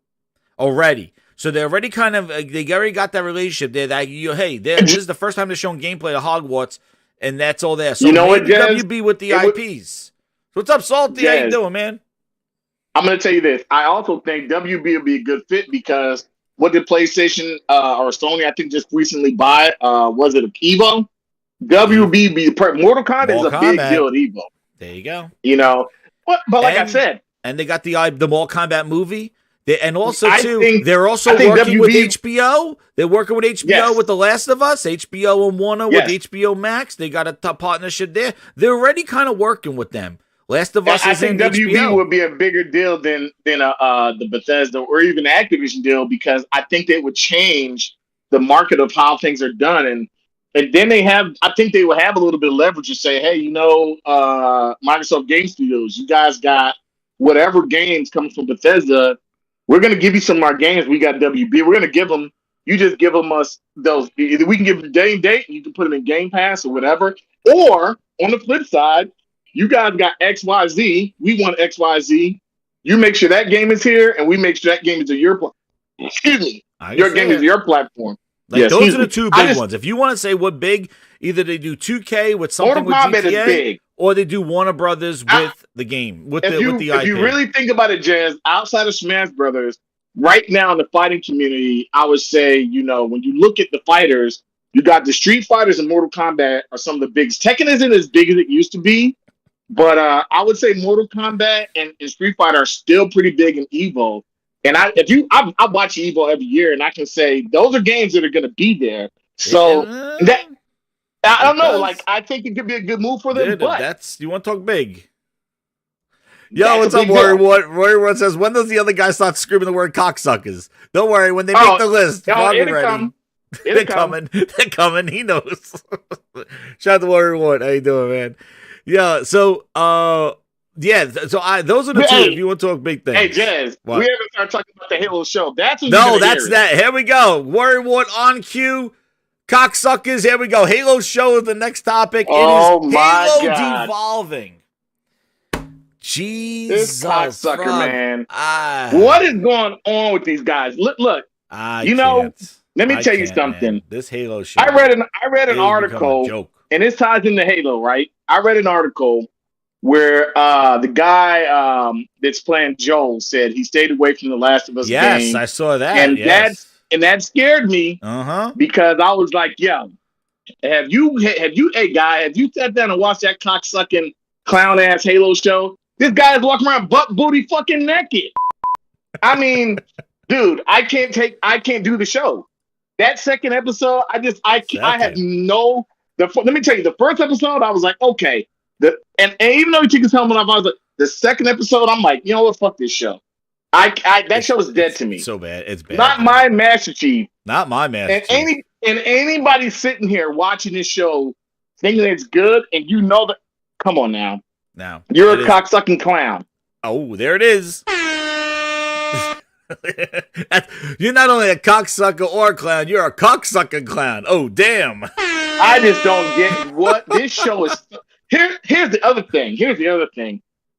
already. So they already got that relationship there. That this is the first time they're showing gameplay of Hogwarts. And that's all there. So you know what, WB with the IPs. What's up, Salty? How you doing, man? I'm going to tell you this. I also think WB will be a good fit because what did PlayStation or Sony, I think, just recently buy? Was it Evo? WB Mortal Kombat is a big deal at Evo. There you go. You know, but like I said, and they got the Mortal Kombat movie. They're also working with HBO. They're working with HBO with The Last of Us, HBO and Warner with HBO Max. They got a partnership there. They're already kind of working with them. Last of Us I is think in WB HBO. would be a bigger deal than the Bethesda or even the Activision deal, because I think they would change the market of how things are done, and then I think they would have a little bit of leverage to say, hey, Microsoft Game Studios, you guys got whatever games coming from Bethesda, we're going to give you some of our games. We got WB. We're going to give them. You just give them us those. Either we can give them day and date, and you can put them in Game Pass or whatever. Or on the flip side, you guys got XYZ. We want XYZ. You make sure that game is here, and we make sure that game is on your platform. Excuse me. Your game is your platform. Like, those are the two big ones. If you want to say what big, either they do 2K with something with GTA, or they do Warner Brothers with the game, with the IP. If you really think about it, Jazz, outside of Smash Brothers, right now in the fighting community, I would say, when you look at the fighters, you got the Street Fighters and Mortal Kombat are some of the biggest. Tekken isn't as big as it used to be, but I would say Mortal Kombat and Street Fighter are still pretty big in Evo. And I watch Evo every year, and I can say those are games that are going to be there. So that I don't know. Like, I think it could be a good move for them. Dude, but you want to talk big? Yo, what's up, Warrior? Warrior One says, when does the other guy start screaming the word cocksuckers? Don't worry, when they make the list, They're coming. They're coming. He knows. Shout out to Warrior One. How you doing, man? Yeah. So, those are the two. If you want to talk big things. Hey, Jazz, we haven't started talking about the Halo show. That's that. Here we go. Warrior One on cue. Cocksuckers. Here we go. Halo show is the next topic. Oh, it is my Halo God. Devolving. Jesus, this cocksucker, man. What is going on with these guys? Look. Let me tell you something. Man. This Halo show. I read an article, and this ties into Halo, right? I read an article where the guy that's playing Joel said he stayed away from the Last of Us game. Yes, I saw that. And that scared me because I was like, yo, have you sat down and watched that cocksucking clown ass Halo show? This guy's walking around butt booty fucking naked. I mean, dude, I can't do the show. That second episode, let me tell you, the first episode, I was like, okay. And even though he took his helmet off, I was like, the second episode, I'm like, you know what, fuck this show. That show is dead to me. So bad. It's bad. Not my Master Chief. Not my Master Chief. And anybody sitting here watching this show thinking it's good, and you know that, come on now. Now you're a cocksucking clown. Oh, there it is. You're not only a cocksucker or a clown, you're a cocksucking clown. Oh, damn. I just don't get what this show is. Here's the other thing.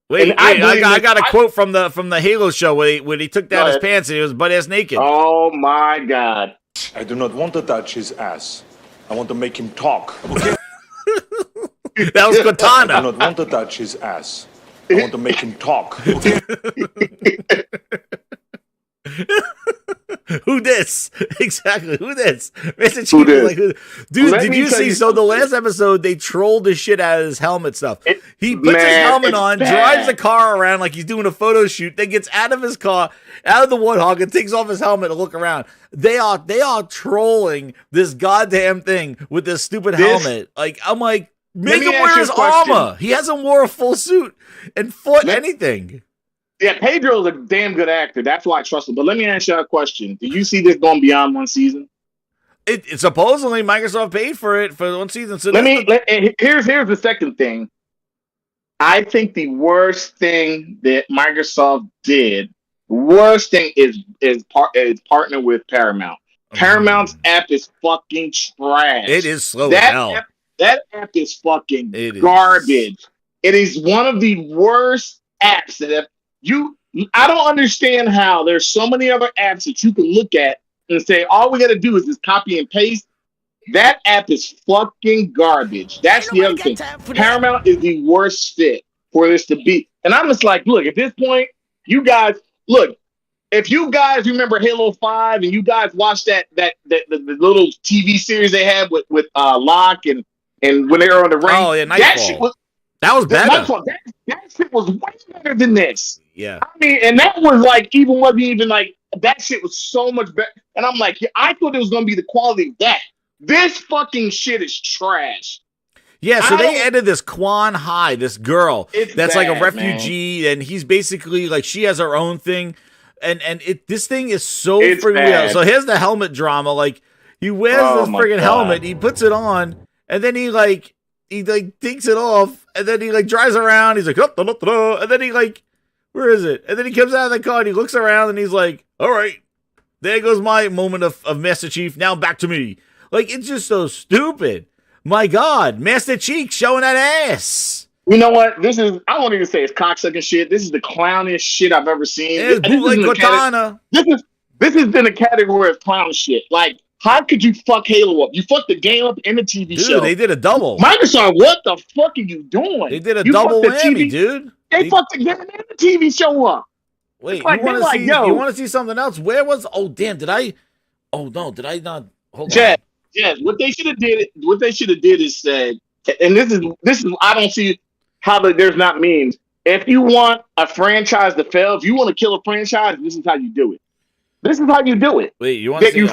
Wait, I got a quote from the Halo show when he took down his pants and he was butt ass naked. Oh my God. I do not want to touch his ass. I want to make him talk. Okay? That was Cortana. I do not want to touch his ass. I want to make him talk. Okay? Who this? Exactly. Who this? Mr. Chief is like, dude, did you see? So the last episode, they trolled the shit out of his helmet stuff. He puts his helmet on, drives the car around like he's doing a photo shoot, then gets out of his car, out of the Warthog, and takes off his helmet to look around. They are trolling this goddamn thing with this stupid helmet. Like, I'm like, make him wear his armor. He hasn't wore a full suit and fought anything. Yeah, Pedro's a damn good actor. That's why I trust him. But let me ask you a question. Do you see this going beyond one season? It supposedly Microsoft paid for it for one season. So here's the second thing. I think the worst thing that Microsoft did, is partner with Paramount. Paramount's app is fucking trash. It is slow as hell. That app is fucking garbage. It is one of the worst apps that have. I don't understand how there's so many other apps that you can look at and say, all we got to do is just copy and paste. That app is fucking garbage. That's the other thing. Paramount is the worst fit for this to be. And I'm just like, look, at this point, you guys, look, if you guys remember Halo 5 and you guys watched the little TV series they had with Locke and when they were on the ring. Oh, yeah, Nightfall. That was better. That shit was way better than this. Yeah. I mean, and that was like, wasn't even like, that shit was so much better. And I'm like, I thought it was going to be the quality of that. This fucking shit is trash. Yeah, so they added this Quan Hai, this girl that's like a bad, refugee, and he's basically like she has her own thing, and this thing is so freaking bad. weird. So here's the helmet drama. Like he wears this freaking helmet, he puts it on, and then he takes it off, and then he like drives around. He's like, and then he like, where is it? And then he comes out of the car and he looks around and he's like, all right, there goes my moment of Master Chief. Now back to me. Like it's just so stupid. My God, Master Chief showing that ass. You know what? I won't even say it's cocksucking shit. This is the clownish shit I've ever seen. It's bootleg Cortana. This is in the category of clown shit. Like, how could you fuck Halo up? You fucked the game up in the TV show. Dude, they did a double. Microsoft, what the fuck are you doing? They did a double whammy, dude. They fucked the game and the TV show up. Wait, you want to see something else? Where was? Oh, damn! Did I? Oh no! Did I not? Hold on. Yes, what they should have did is said, and this is I don't see how there's not memes. If you want a franchise to fail, if you want to kill a franchise, this is how you do it. This is how you do it. Wait, you want to you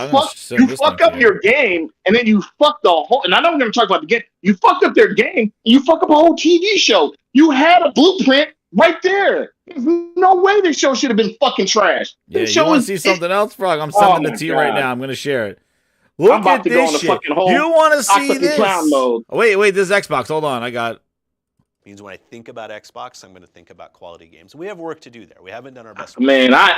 fuck up your game, and then you fuck the whole. And I know we're going to talk about the game. You fucked up their game, and you fuck up a whole TV show. You had a blueprint right there. There's no way this show should have been fucking trash. Yeah, you want to see something else, Frog? I'm sending it to you right now. I'm going to share it. Look at this shit. You want to see this? Clown mode. Wait, this is Xbox. Hold on, I got. Means when I think about Xbox, I'm going to think about quality games. We have work to do there. We haven't done our best. Man, I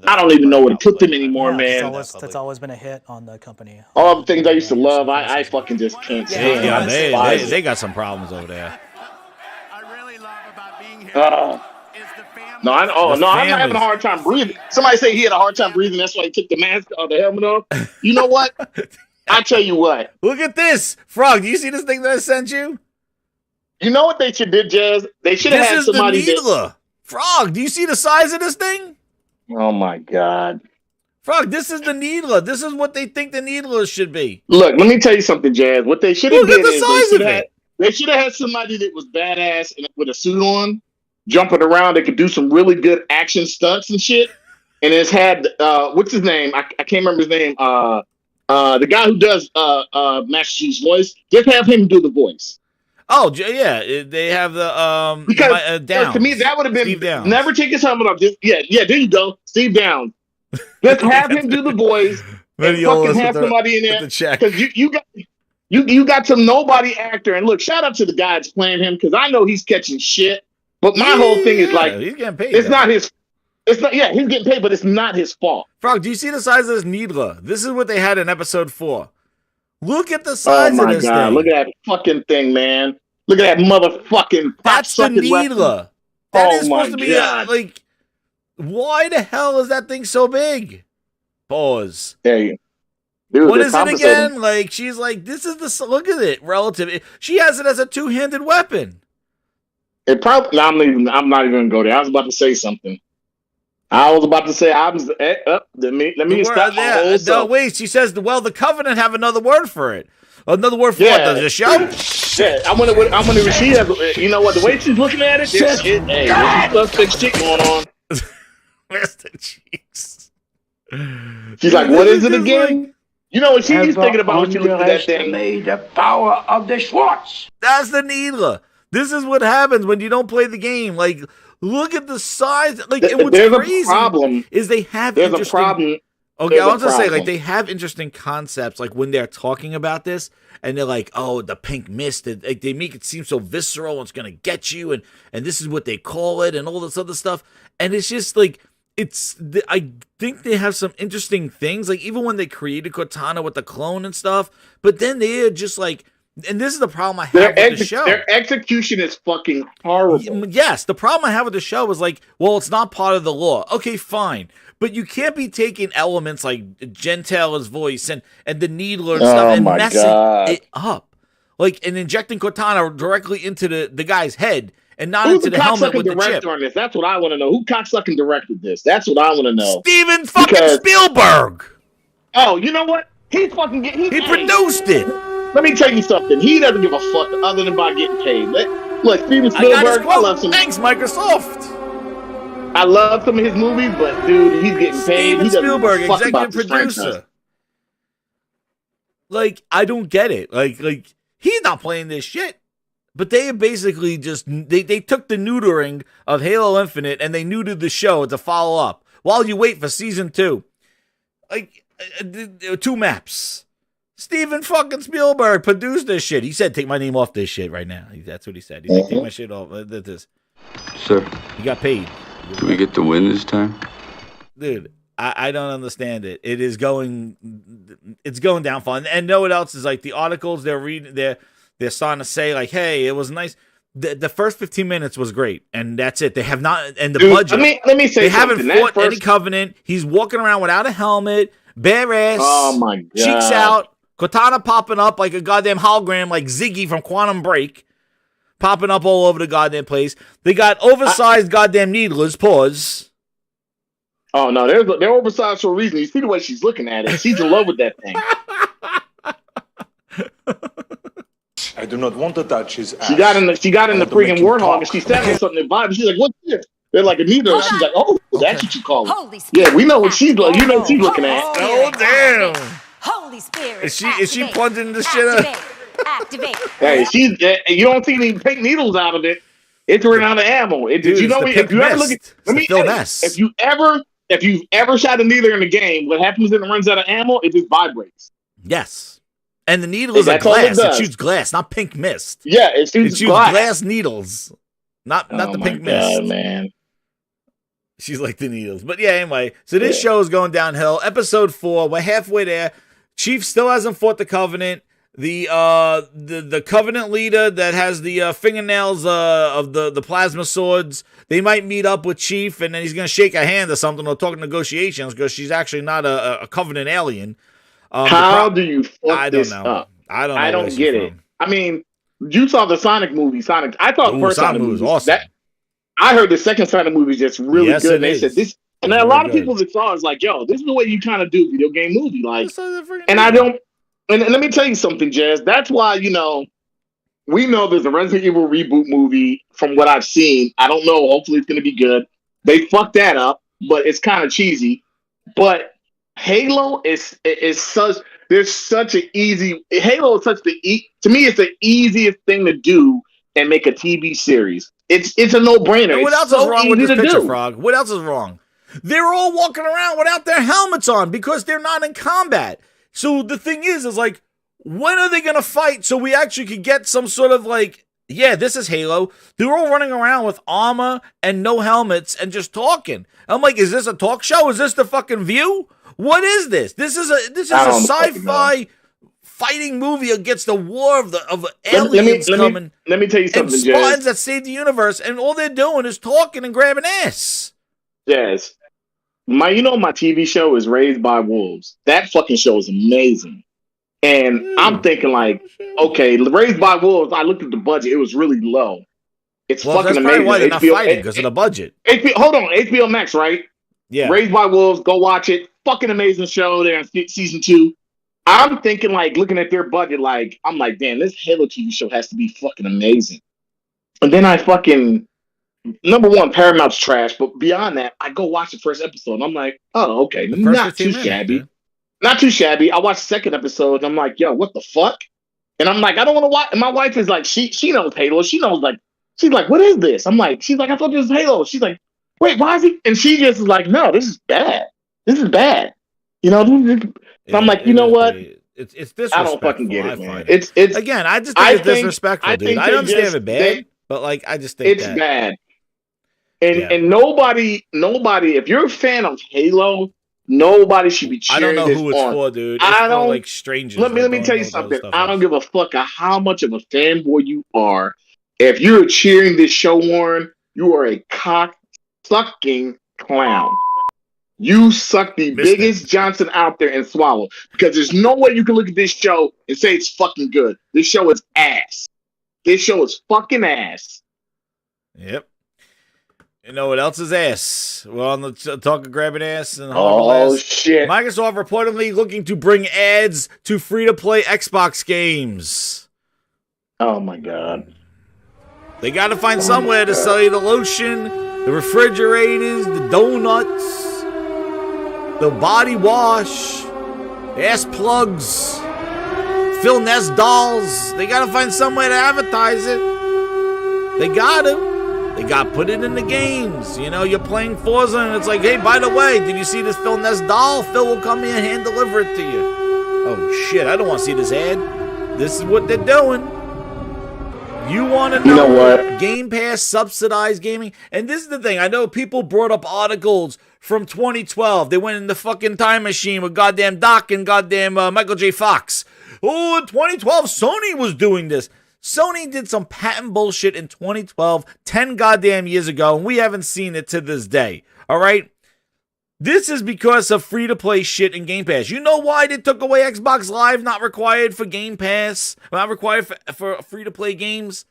don't even know where to put them anymore, man. That's always been a hit on the company. All the things I used to love, I fucking just can't stand. Yeah, they got some problems over there. I really love about being here. I'm having a hard time breathing. Somebody say he had a hard time breathing. That's why he took the mask or the helmet off. You know what? I tell you what. Look at this, Frog. Do you see this thing that I sent you? You know what they should did, Jazz? They should have had somebody. This is the Needler. Frog, do you see the size of this thing? Oh my God. Frog, this is the Needler. This is what they think the Needler should be. Look, let me tell you something, Jazz. What they should have did is they should have had somebody that was badass and with a suit on, jumping around. They could do some really good action stunts and shit. And it's had what's his name? I can't remember his name. The guy who does Master Chief's voice. Just have him do the voice. Oh yeah, they have the because Downs. To me that would have been Downs. Never take his helmet off. There you go, Steve Downs. Just have him do the voice and fucking have somebody in there because you got some nobody actor. And look, shout out to the guy that's playing him because I know he's catching shit. But my whole thing is like he's getting paid. It's not his. It's not. Yeah, he's getting paid, but it's not his fault. Frog, do you see the size of this Needler? This is what they had in episode 4. Look at the size of this thing. Look at that fucking thing, man. Look at that motherfucking. That's the Needler. That is supposed to be like. Why the hell is that thing so big? Pause. There you. Dude, what is it again? Like she's like, this is the look at it. Relative. She has it as a 2-handed weapon. It probably. I'm not even gonna go there. I was about to say something. Let me stop. No, wait. She says, "Well, the Covenant have another word for it. Another word for what? The show." Yeah, I'm gonna. She has. You know what? The way she's looking at it, there's suspect shit going on. Master Cheeks. She's like, "What is it again?" You know what she's thinking about when she looks at that thing. The power of the Schwartz. That's the Needler. This is what happens when you don't play the game. Like, look at the size. Like, and what's crazy is they have. There's a problem. Okay, I want to say, like, they have interesting concepts. Like when they're talking about this, and they're like, "Oh, the pink mist." They make it seem so visceral. And it's gonna get you, and this is what they call it, and all this other stuff. And it's just like. I think they have some interesting things, like even when they created Cortana with the clone and stuff, but then they're just like, and this is the problem I have with the show. Their execution is fucking horrible. Yes, the problem I have with the show is like, well, it's not part of the law. Okay, fine. But you can't be taking elements like Gentile's voice and the Needler and stuff and messing it up. Like, and injecting Cortana directly into the guy's head. And not into the helmet with the chip. On this? That's what I want to know. Who cocksucking directed this? That's what I want to know. Steven fucking Spielberg. Oh, you know what? He fucking he produced it. Let me tell you something. He doesn't give a fuck other than by getting paid. Look, Steven Spielberg. I love some. Thanks, Microsoft. I love some of his movies, but dude, he's getting paid. Steven Spielberg, executive producer. Like, I don't get it. Like. He's not playing this shit. But they basically just, they took the neutering of Halo Infinite and they neutered the show to follow up while you wait for season 2. Like, 2 maps. Steven fucking Spielberg produced this shit. He said, take my name off this shit right now. That's what he said. He's like, take my shit off. This. Sir, He got paid. do we get to win this time? Dude, I don't understand it. It's going down fun. And know what else is like the articles they're reading, they're starting to say like, hey, it was nice. The first 15 minutes was great, and that's it. They have not, and the budget. Let me say they something. haven't fought any Covenant. He's walking around without a helmet, bare ass. Oh my god, cheeks out, Cortana popping up like a goddamn hologram, like Ziggy from Quantum Break, popping up all over the goddamn place. They got oversized goddamn needlers. Pause. Oh no, they're oversized for a reason. You see the way she's looking at it. She's in love with that thing. I do not want to touch his ass. She got in the freaking warthog and she said something in vibe. She's like, "What's this?" They're like a needle. She's like, "Oh, that's what you call it." Holy Spirit. Yeah, we know what she's like. You know what she's looking at. Oh damn! Holy Spirit. Is she plunging the shit up? Activate. Hey, you don't see any pink needles out of it. It's running out of ammo. Did you know if you ever look at if you've ever shot a needle in a game, what happens when it runs out of ammo? It just vibrates. Yes. And the needle is a glass. It shoots glass, not pink mist. Yeah, it shoots glass needles, not the pink mist. Man. She's like the needles. But yeah, anyway. So this show is going downhill. Episode 4, we're halfway there. Chief still hasn't fought the Covenant. The Covenant leader that has the fingernails of the plasma swords, they might meet up with Chief, and then he's gonna shake a hand or something or talk negotiations because she's actually not a Covenant alien. How do you fuck this up? I don't know. I don't get it. I mean, you saw the Sonic movie. I thought the first Sonic movie was awesome. I heard the second Sonic movie is just really good. And they said this, and a lot of people that saw it was like, "Yo, this is the way you kind of do a video game movie." Like, and I don't. And let me tell you something, Jazz. That's why we know there's a Resident Evil reboot movie. From what I've seen, I don't know. Hopefully, it's going to be good. They fucked that up, but it's kind of cheesy. But Halo is such. There's such an easy. Halo is such to me. It's the easiest thing to do and make a TV series. It's a no-brainer. What else is wrong with this picture, Frog? What else is wrong? They're all walking around without their helmets on because they're not in combat. So the thing is like, when are they gonna fight so we actually could get some sort of like, yeah, this is Halo. They're all running around with armor and no helmets and just talking. I'm like, is this a talk show? Is this the fucking View? What is this? This is a sci-fi fighting movie against the war of aliens coming. Let me tell you something, and Spartans that save the universe, and all they're doing is talking and grabbing ass. Yes. My TV show is Raised by Wolves. That fucking show is amazing. And I'm thinking like, okay, Raised by Wolves, I looked at the budget. It was really low. It's fucking amazing. Why they're not fighting, because of the budget. Hold on, HBO Max, right? Yeah. Raised by Wolves, go watch it. Fucking amazing show. They're in season 2. I'm thinking like, looking at their budget, like, I'm like, damn, this Halo TV show has to be fucking amazing. And then I fucking, number one, Paramount's trash, but beyond that, I go watch the first episode, and I'm like, oh, okay, not too shabby. Not too shabby. I watched the second episode, and I'm like, yo, what the fuck? And I'm like, I don't want to watch. And my wife is like, she knows Halo. She's like, what is this? I'm like, she's like, I thought this was Halo. She's like, wait, why is he? And she just is like, no, this is bad. This is bad. I'm like, you know what? It's disrespectful. I don't fucking get it, man. It's again, I just think it's disrespectful, dude. I understand it's bad, but like, I just think it's bad. And nobody, if you're a fan of Halo, nobody should be cheering. I don't know this who it's on. For, dude. It's for like strangers. Let me tell you something. I don't give a fuck how much of a fanboy you are. If you're cheering this show, Warren, you are a cock-sucking clown. You suck the biggest Johnson out there and swallow, because there's no way you can look at this show and say it's fucking good. This show is ass. This show is fucking ass. Yep. You know what else is ass? We're on the talk of grabbing ass and shit. Microsoft reportedly looking to bring ads to free-to-play Xbox games. Oh my god. They got to find somewhere to sell you the lotion, the refrigerators, the donuts, the body wash, ass plugs, Phil Ness dolls. They gotta find some way to advertise it. They gotta. They gotta put it in the games. You know, you're playing Forza and it's like, hey, by the way, did you see this Phil Ness doll? Phil will come here and hand deliver it to you. Oh shit, I don't want to see this ad. This is what they're doing. You want to know what? Game Pass subsidized gaming? And this is the thing. I know people brought up articles from 2012. They went in the fucking time machine with goddamn Doc and goddamn Michael J. Fox. Oh, in 2012, Sony was doing this. Sony did some patent bullshit in 2012, 10 goddamn years ago, and we haven't seen it to this day. All right? This is because of free-to-play shit in Game Pass. You know why they took away Xbox Live, not required for Game Pass, not required for free-to-play games?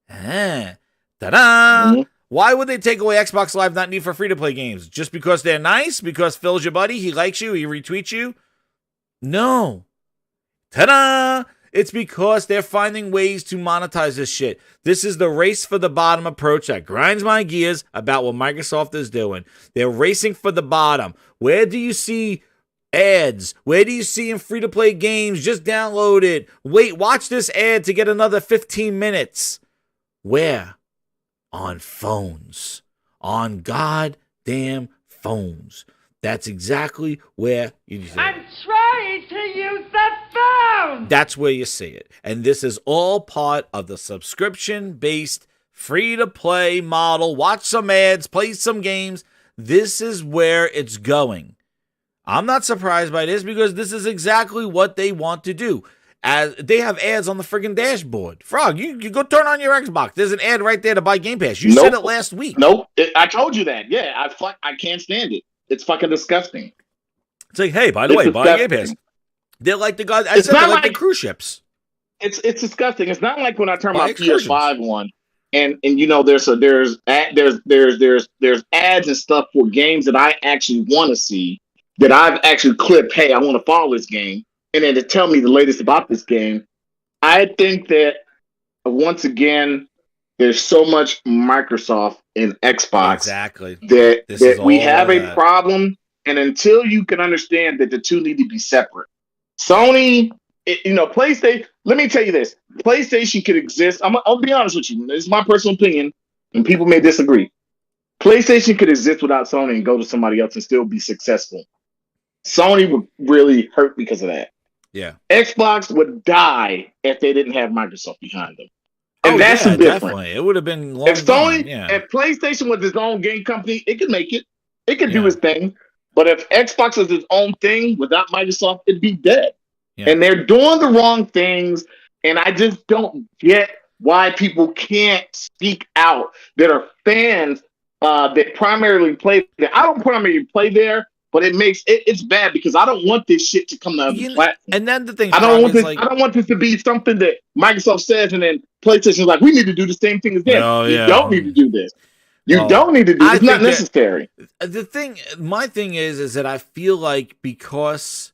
Ta-da! Mm-hmm. Why would they take away Xbox Live, not need for free-to-play games? Just because they're nice? Because Phil's your buddy? He likes you? He retweets you? No. Ta-da! It's because they're finding ways to monetize this shit. This is the race for the bottom approach that grinds my gears about what Microsoft is doing. They're racing for the bottom. Where do you see ads? Where do you see in free-to-play games? Just download it. Wait, watch this ad to get another 15 minutes. Where? On phones. On goddamn phones. That's exactly where you see it. I'm trying to use the phone! That's where you see it. And this is all part of the subscription-based, free-to-play model. Watch some ads, play some games. This is where it's going. I'm not surprised by this because this is exactly what they want to do. As they have ads on the friggin' dashboard. Frog, you go turn on your Xbox. There's an ad right there to buy Game Pass. You said it last week. Nope. I told you that. Yeah, I can't stand it. It's fucking disgusting. It's like, hey, by the way, buy Game Pass. They're like the guys. I said they're like the cruise ships. It's disgusting. It's not like when I turn my PS5 on, and you know there's ads and stuff for games that I actually want to see that I've actually clipped. Hey, I want to follow this game, and then to tell me the latest about this game. I think that once again, there's so much Microsoft and Xbox that we have a problem, and until you can understand that the two need to be separate. Sony, PlayStation. Let me tell you this: PlayStation could exist. I'll be honest with you. This is my personal opinion, and people may disagree. PlayStation could exist without Sony and go to somebody else and still be successful. Sony would really hurt because of that. Yeah. Xbox would die if they didn't have Microsoft behind them. And that's the difference. Definitely. It would have been long if Sony, if PlayStation was its own game company, it could make it. It could do its thing. But if Xbox was its own thing without Microsoft, it'd be dead. Yeah. And they're doing the wrong things. And I just don't get why people can't speak out that are fans that primarily play there. I don't primarily play there, but it's bad because I don't want this shit to come to other platforms. And then the thing I don't want this to be something that Microsoft says and then PlayStation's like, we need to do the same thing as them. You don't need to do this. You don't need to do this. It's not necessary. My thing is that I feel like because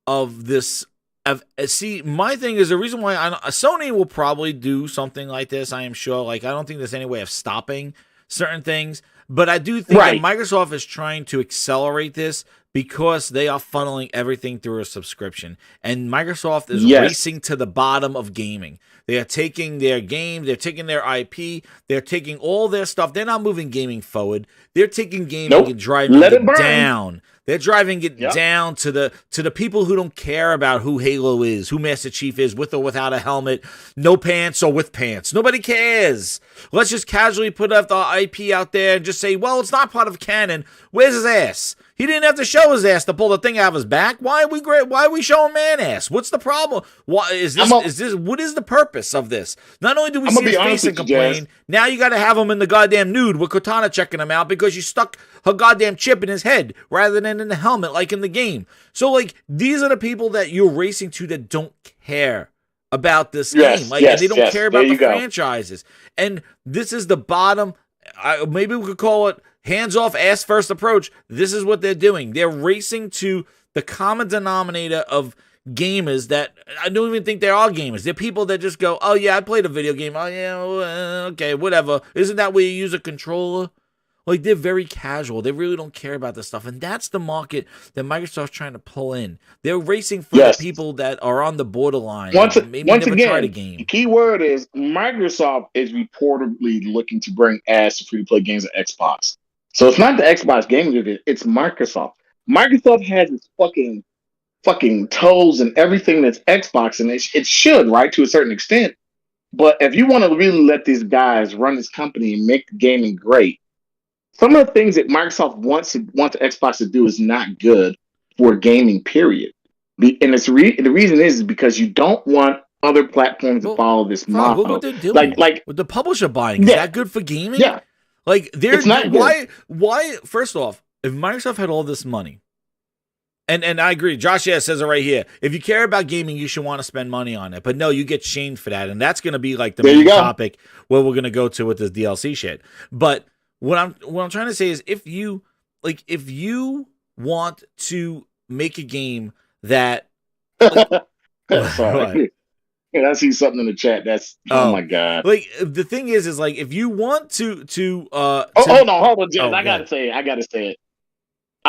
of this, my thing is the reason why Sony will probably do something like this, I am sure. Like, I don't think there's any way of stopping certain things. But I do think that Microsoft is trying to accelerate this because they are funneling everything through a subscription. And Microsoft is racing to the bottom of gaming. They are taking their game, they're taking their IP, they're taking all their stuff. They're not moving gaming forward. They're taking gaming and driving it down. They're driving it down to the people who don't care about who Halo is, who Master Chief is, with or without a helmet, no pants or with pants. Nobody cares. Let's just casually put up the IP out there and just say, well, it's not part of canon. Where's his ass? He didn't have to show his ass to pull the thing out of his back. Why are we showing man ass? What's the problem? Why is this? What is the purpose of this? Not only do we see his face and complain, now you got to have him in the goddamn nude with Cortana checking him out because you stuck her goddamn chip in his head rather than in the helmet like in the game. So like these are the people that you're racing to that don't care about this game. Like they don't care about the franchises. And this is the bottom. Maybe we could call it hands-off, ass-first approach. This is what they're doing. They're racing to the common denominator of gamers that I don't even think they are gamers. They're people that just go, oh, yeah, I played a video game. Oh, yeah, okay, whatever. Isn't that where you use a controller? Like, they're very casual. They really don't care about this stuff. And that's the market that Microsoft's trying to pull in. They're racing for the people that are on the borderline. Once never again, tried a game. the key word is Microsoft is reportedly looking to bring ads to free-to-play games at Xbox. So it's not the Xbox Game Division, it's Microsoft. Microsoft has its fucking toes and everything that's Xbox, and it should, right, to a certain extent. But if you want to really let these guys run this company and make the gaming great, some of the things that Microsoft wants Xbox to do is not good for gaming, period. And the reason is because you don't want other platforms to follow this model. Look what they're doing. Like with the publisher buying. Is that good for gaming? Yeah. Like, it's not why? First off, if Microsoft had all this money, and I agree, Josh says it right here. If you care about gaming, you should want to spend money on it. But no, you get shamed for that, and that's going to be like the main topic where we're going to go to with this DLC shit. But what I'm trying to say is, if you want to make a game that, sorry, I see something in the chat. That's oh my god. Like, the thing is like, if you want to hold on, James. I gotta say it.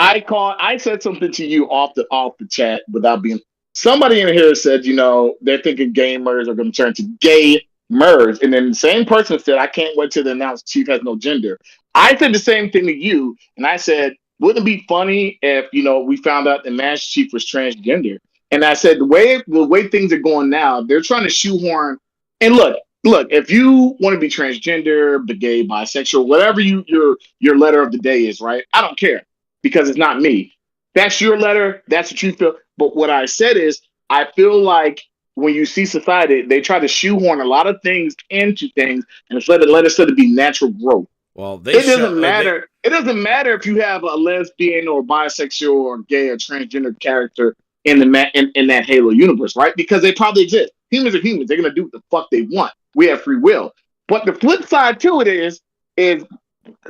I said something to you off the chat without being. Somebody in here said, they're thinking gamers are going to turn to gamers, and then the same person said, I can't wait till they announce Chief has no gender. I said the same thing to you, and I said, wouldn't it be funny if we found out the Master Chief was transgender? And I said the way things are going now, they're trying to shoehorn. And look, if you want to be transgender, gay, bisexual, whatever your letter of the day is, right? I don't care. Because it's not me. That's your letter. That's what you feel. But what I said is, I feel like when you see society, they try to shoehorn a lot of things into things, and it's let it be natural growth. Well, it doesn't matter. It doesn't matter if you have a lesbian or bisexual or gay or transgender character in that Halo universe, right? Because they probably exist. Humans are humans. They're gonna do what the fuck they want. We have free will. But the flip side to it is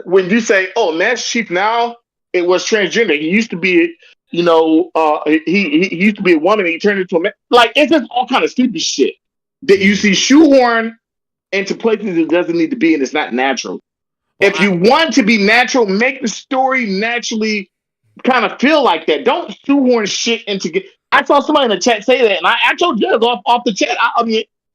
when you say, "Oh, Master Chief now." It was transgender. He used to be, he used to be a woman and he turned into a man. Like, it's just all kind of stupid shit that you see shoehorn into places it doesn't need to be, and it's not natural. Well, if you want to be natural, make the story naturally kind of feel like that. Don't shoehorn shit into. I saw somebody in the chat say that, and I told Jez off the chat.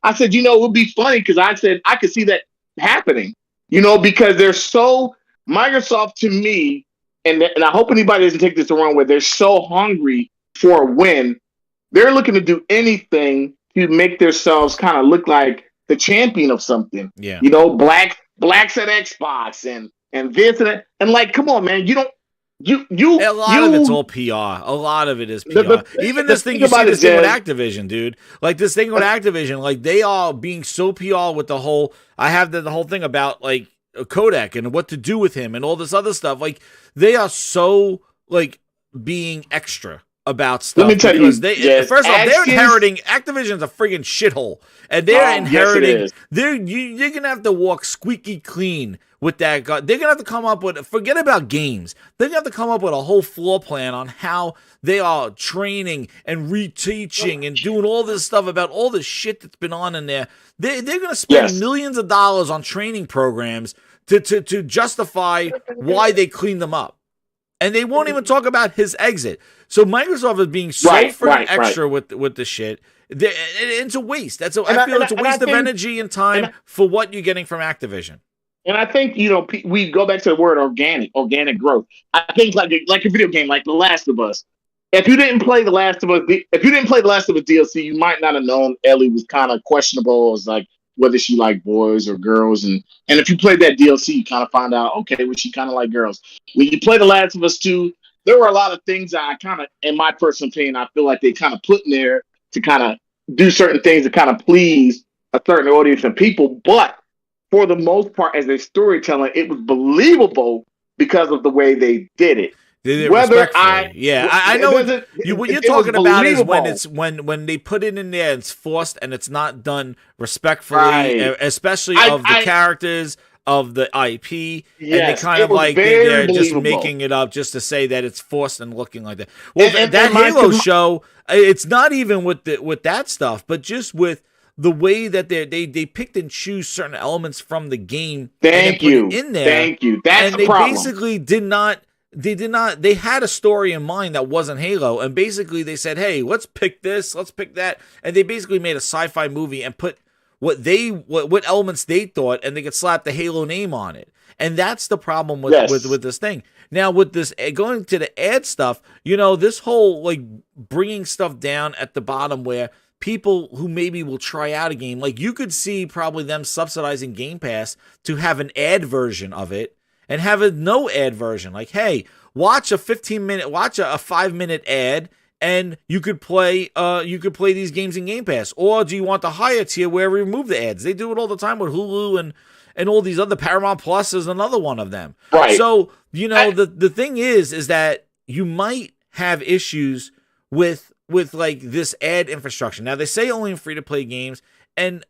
I said, it would be funny because I said I could see that happening. Because they're so Microsoft to me. And I hope anybody doesn't take this the wrong way. They're so hungry for a win. They're looking to do anything to make themselves kind of look like the champion of something. Yeah. Blacks at Xbox and this and that. And like, come on, man. A lot of it's all PR. A lot of it is PR. Even this thing, you see this thing with Activision, dude. Like, this thing with Activision, like, they are being so PR with the whole. I have the whole thing about, like, Kodak and what to do with him and all this other stuff. Like, they are so, like, being extra about stuff. Let me tell you, first off, they're inheriting. Activision's a friggin' shithole, and they're inheriting. You're gonna have to walk squeaky clean with that guy. They're gonna have to come up with. Forget about games. They're gonna have to come up with a whole floor plan on how they are training and reteaching and doing all this stuff about all the shit that's been on in there. They're gonna spend millions of dollars on training programs to justify why they cleaned them up. And they won't even talk about his exit. So Microsoft is being so extra with the shit. It's a waste. I feel it's a waste of energy and time for what you're getting from Activision. And I think, we go back to the word organic growth. I think like a video game, like The Last of Us. If you didn't play The Last of Us DLC, you might not have known Ellie was kind of questionable as like whether she liked boys or girls. And if you played that DLC, you kind of find out, okay, well, she kind of like girls. When you play The Last of Us 2, there were a lot of things that I kind of, in my personal opinion, I feel like they kind of put in there to kind of do certain things to kind of please a certain audience of people. But for the most part, as a storytelling, it was believable because of the way they did it. I know what you're talking about is when they put it in there, it's forced and it's not done respectfully, especially of the characters of the IP, and they kind of like they're just making it up just to say that it's forced and looking like that. Well, that Halo show, it's not even with that stuff, but just with the way that they picked and choose certain elements from the game. Thank you. Put it in there. Thank you. That's and the they problem. basically did not. They had a story in mind that wasn't Halo, and basically they said, hey, let's pick this, let's pick that, and they basically made a sci-fi movie and put what elements they thought, and they could slap the Halo name on it. And that's the problem with this thing. Now, with this going to the ad stuff, this whole like bringing stuff down at the bottom where people who maybe will try out a game, like you could see probably them subsidizing Game Pass to have an ad version of it and have a no ad version. Like, hey, watch a 5-minute ad, and you could play these games in Game Pass. Or do you want the higher tier where we remove the ads? They do it all the time with Hulu and all these other. Paramount Plus is another one of them. Right. So, the thing is that you might have issues with like this ad infrastructure. Now, they say only in free-to-play games, and,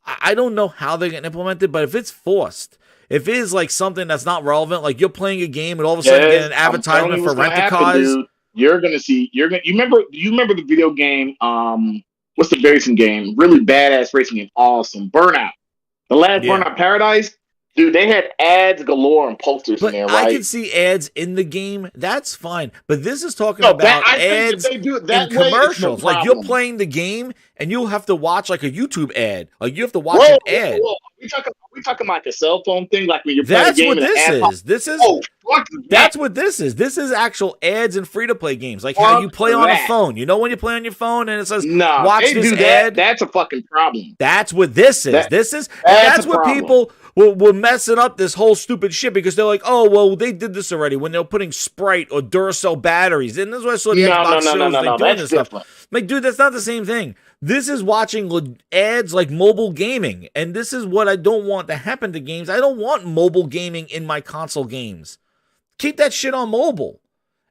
I don't know how they're going to implement it, but if it's forced, if it is like something that's not relevant, like you're playing a game and all of a sudden you get an advertisement for rent-a-cars. You remember the video game, what's the racing game? Really badass racing game. Awesome. Burnout. The last Burnout Paradise. Dude, they had ads galore and posters in there, right? I can see ads in the game. That's fine. But this is talking about ads and commercials. Like you're playing the game and you'll have to watch like a YouTube ad. Like you have to watch an ad. We talking like a cell phone thing, like when you're playing a game. That's what this is. This is actual ads and free to play games, like how you play on a phone. When you play on your phone and it says watch this ad. That's a fucking problem. That's what this is. That's what people will messing up this whole stupid shit because they're like, oh well, they did this already when they were putting Sprite or Duracell batteries. And this is what I saw the Xbox shows doing this stuff. Like, dude, that's not the same thing. This is watching ads like mobile gaming, and this is what I don't want to happen to games. I don't want mobile gaming in my console games. Keep that shit on mobile.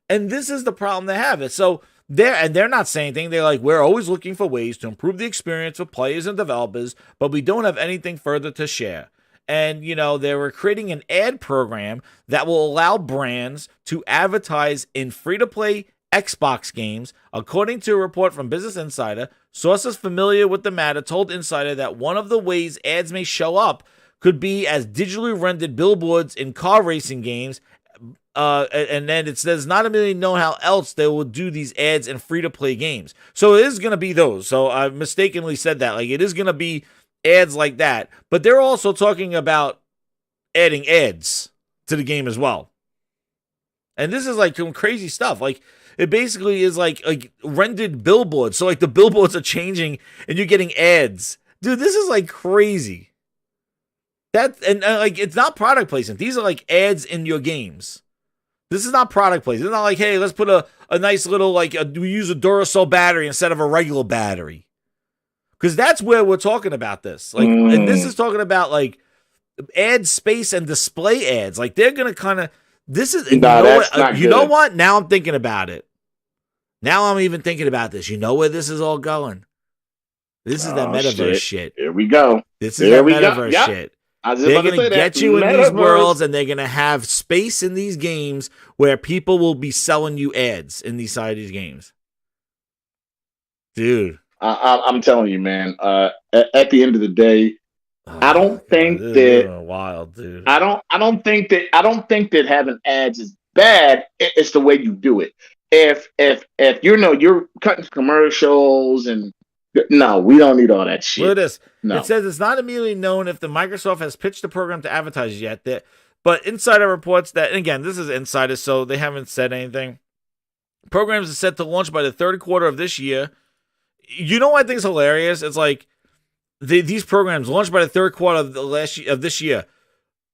And this is the problem they have. So they're not saying anything. They're like, we're always looking for ways to improve the experience for players and developers, but we don't have anything further to share. And, they were creating an ad program that will allow brands to advertise in free-to-play Xbox games. According to a report from Business Insider, sources familiar with the matter told Insider that one of the ways ads may show up could be as digitally rendered billboards in car racing games. And then it says not immediately know how else they will do these ads in free-to-play games. So it is going to be those. So I mistakenly said that. Like, it is going to be ads like that. But they're also talking about adding ads to the game as well. And this is like some crazy stuff. Like, it basically is like rendered billboards. So like the billboards are changing and you're getting ads. Dude, this is like crazy. Like it's not product placement. These are like ads in your games. This is not product placement. It's not like, hey, let's put a nice little we use a Duracell battery instead of a regular battery. Because that's where we're talking about this. Like, and this is talking about like ad space and display ads. Like they're gonna kind of. This is you know what? Now I'm thinking about it. Now I'm even thinking about this. You know where this is all going? This is that metaverse shit. Here we go. This is that metaverse shit. They're going to get you in these worlds, and they're going to have space in these games where people will be selling you ads in these side of these games. Dude. I'm telling you, man. At the end of the day, I don't think that wild, dude. I don't think that having ads is bad. It's the way you do it. If you're cutting commercials and no, we don't need all that shit. Look at this. No. It says it's not immediately known if the Microsoft has pitched the program to advertisers yet. But Insider reports that, and again, this is Insider, so they haven't said anything. Programs are set to launch by the third quarter of this year. You know what I think is hilarious? It's like these programs launched by the third quarter of this year.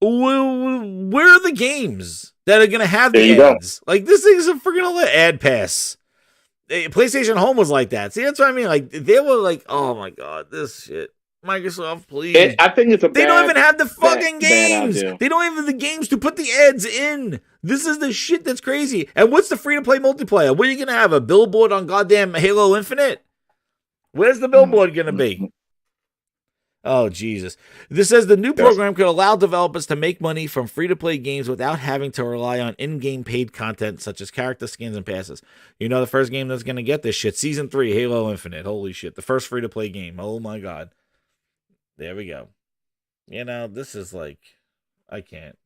Where are the games that are going to have the ads? Like, this thing is a freaking ad pass. PlayStation Home was like that. See, that's what I mean. Like, they were like, oh my God, this shit. Microsoft, please. I think it's They don't even have the fucking games. They don't even have the games to put the ads in. This is the shit that's crazy. And what's the free-to-play multiplayer? What are you going to have? A billboard on goddamn Halo Infinite? Where's the billboard going to be? Oh, Jesus. This says the new program could allow developers to make money from free-to-play games without having to rely on in-game paid content such as character skins and passes. You know the first game that's going to get this shit? Season 3, Halo Infinite. Holy shit. The first free-to-play game. Oh, my God. There we go. You know, this is like... I can't.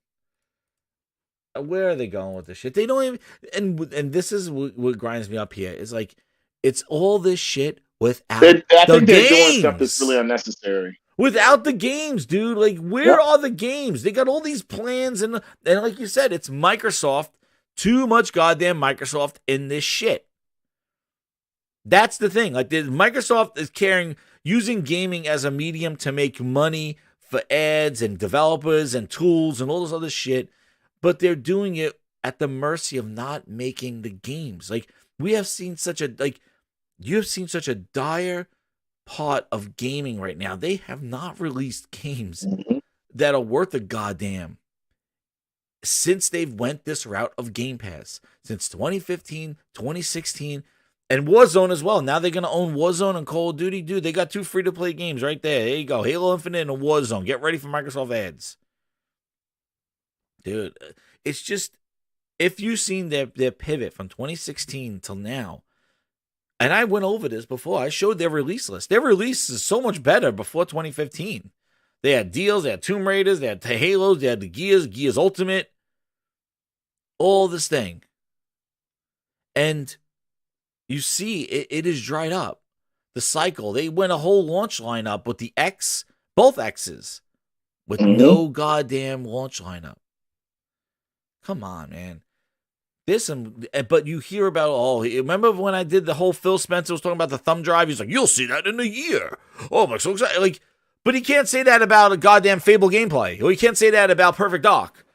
Where are they going with this shit? They don't even... And this is what grinds me up here. It's like, it's all this shit without I the think they're doing games. stuff that's really unnecessary. Without the games, dude. Like, where are the games? They got all these plans, and like you said, it's Microsoft. Too much goddamn Microsoft in this shit. That's the thing. Like, Microsoft is using gaming as a medium to make money for ads and developers and tools and all this other shit, but they're doing it at the mercy of not making the games. Like, you have seen such a dire part of gaming right now. They have not released games that are worth a goddamn since they've went this route of Game Pass. Since 2015, 2016, and Warzone as well. Now they're going to own Warzone and Call of Duty. Dude, they got 2 free-to-play games right there. There you go. Halo Infinite and Warzone. Get ready for Microsoft ads. Dude, it's just, if you've seen their pivot from 2016 till now, and I went over this before. I showed their release list. Their release is so much better before 2015. They had deals. They had Tomb Raiders. They had the Halos. They had the Gears Ultimate. All this thing. And you see, it is dried up. The cycle. They went a whole launch lineup with the X, both X's, with no goddamn launch lineup. Come on, man. But you hear about, remember when I did the whole Phil Spencer was talking about the thumb drive? He's like, you'll see that in a year. Oh, I'm so excited. Like, but he can't say that about a goddamn Fable gameplay. Or he can't say that about Perfect Dark.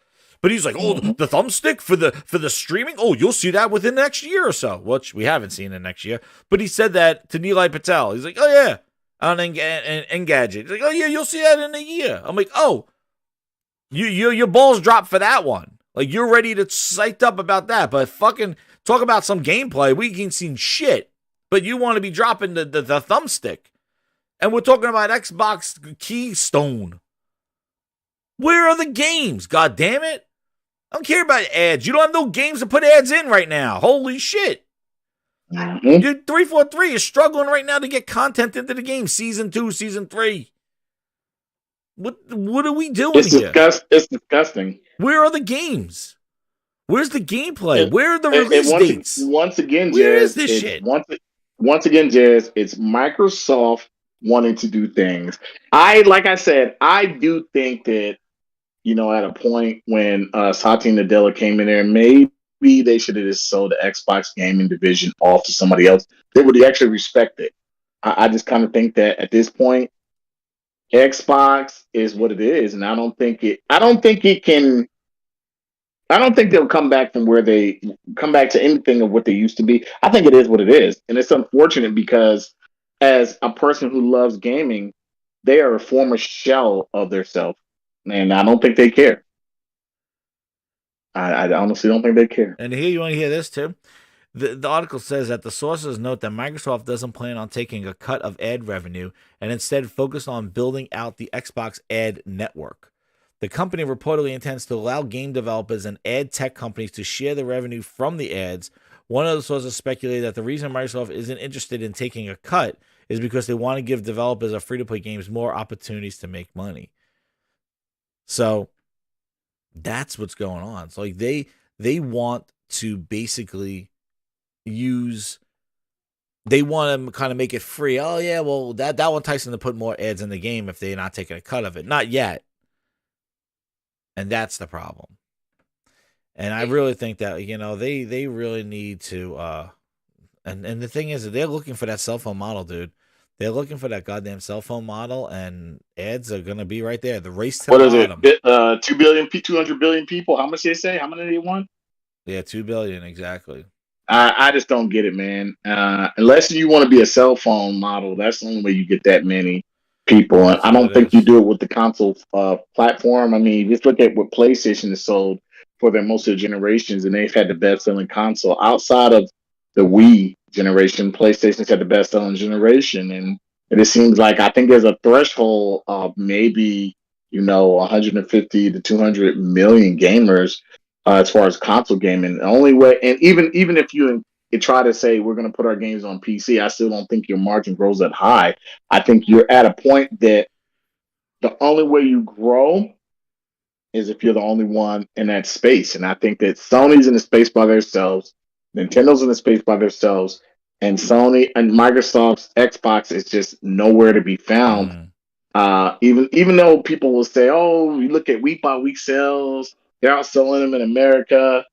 But he's like, the thumbstick for the streaming? Oh, you'll see that within the next year or so. Which we haven't seen in next year. But he said that to Nilay Patel. He's like, oh, yeah. On Engadget. He's like, oh, yeah, you'll see that in a year. I'm like, oh, your balls dropped for that one. Like, you're ready to psyched up about that, but fucking talk about some gameplay. We ain't seen shit, but you want to be dropping the thumbstick. And we're talking about Xbox Keystone. Where are the games? God damn it. I don't care about ads. You don't have no games to put ads in right now. Holy shit. Dude, 343 is struggling right now to get content into the game. Season 2, Season 3. What are we doing here? It's disgusting. Where are the games? Where's the gameplay? Where are the release dates? Once again, where Jazz, is this shit? Once again, Jazz, it's Microsoft wanting to do things. Like I said, I do think that, at a point when Satya Nadella came in there, maybe they should have just sold the Xbox gaming division off to somebody else. They would actually respect it. I just kind of think that at this point, Xbox is what it is, and I don't think they'll come back from where they come back to anything of what they used to be. I think it is what it is, and it's unfortunate because as a person who loves gaming, they are a former shell of their self, and I don't think they care. I honestly don't think they care. And here, you want to hear this too? The article says that the sources note that Microsoft doesn't plan on taking a cut of ad revenue and instead focus on building out the Xbox ad network. The company reportedly intends to allow game developers and ad tech companies to share the revenue from the ads. One of the sources speculated that the reason Microsoft isn't interested in taking a cut is because they want to give developers of free-to-play games more opportunities to make money. So that's what's going on. So like they want to basically they want to kind of make it free. Oh yeah, well that will entice them to put more ads in the game if they're not taking a cut of it. Not yet. And that's the problem. And I really think that, they really need to and the thing is that they're looking for that cell phone model, dude. They're looking for that goddamn cell phone model, and ads are gonna be right there. The race to the bottom. It? 200 billion people. How much they say? How many they want? Yeah, 2 billion exactly. I just don't get it, man. Unless you want to be a cell phone model, that's the only way you get that many people. And I don't think you do it with the console platform. I mean, just look at what PlayStation has sold for their most of the generations, and they've had the best-selling console outside of the Wii generation. PlayStation's had the best-selling generation, and And it seems like I think there's a threshold of maybe 150 to 200 million gamers as far as console gaming. The only way, and even if you try to say we're going to put our games on PC, I still don't think your margin grows that high. I think you're at a point that the only way you grow is if you're the only one in that space. And I think that Sony's in the space by themselves, Nintendo's in the space by themselves, and Sony and Microsoft's Xbox is just nowhere to be found. Even though people will say, "Oh, you look at week by week sales, they're outselling them in America."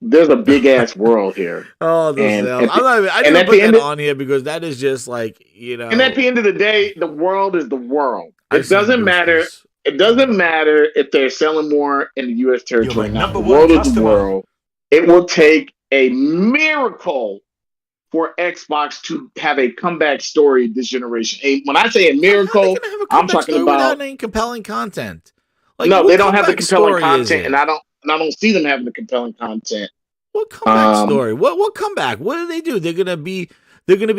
There's a big ass world here. Oh, the sales! I didn't put that on here because that is just like And at the end of the day, the world is the world. It doesn't matter. It doesn't matter if they're selling more in the U.S. territory or not. The world is the world. It will take a miracle for Xbox to have a comeback story this generation. And when I say a miracle, I'm talking about without any compelling content. Like, no, they don't have the compelling content, and I don't see them having the compelling content. What comeback story? What comeback? What do they do? They're gonna be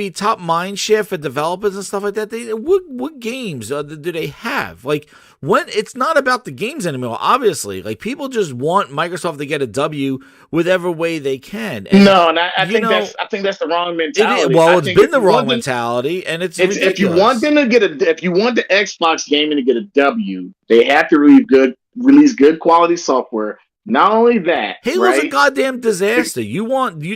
top mind share for developers and stuff like that. What games do they have? Like, when it's not about the games anymore, obviously. Like, people just want Microsoft to get a W whatever way they can. And, I think that's the wrong mentality. It's been the wrong mentality, and it's ridiculous. If you want them to if you want the Xbox gaming to get a W, they have to release good quality software. Not only that, Halo's a goddamn disaster. You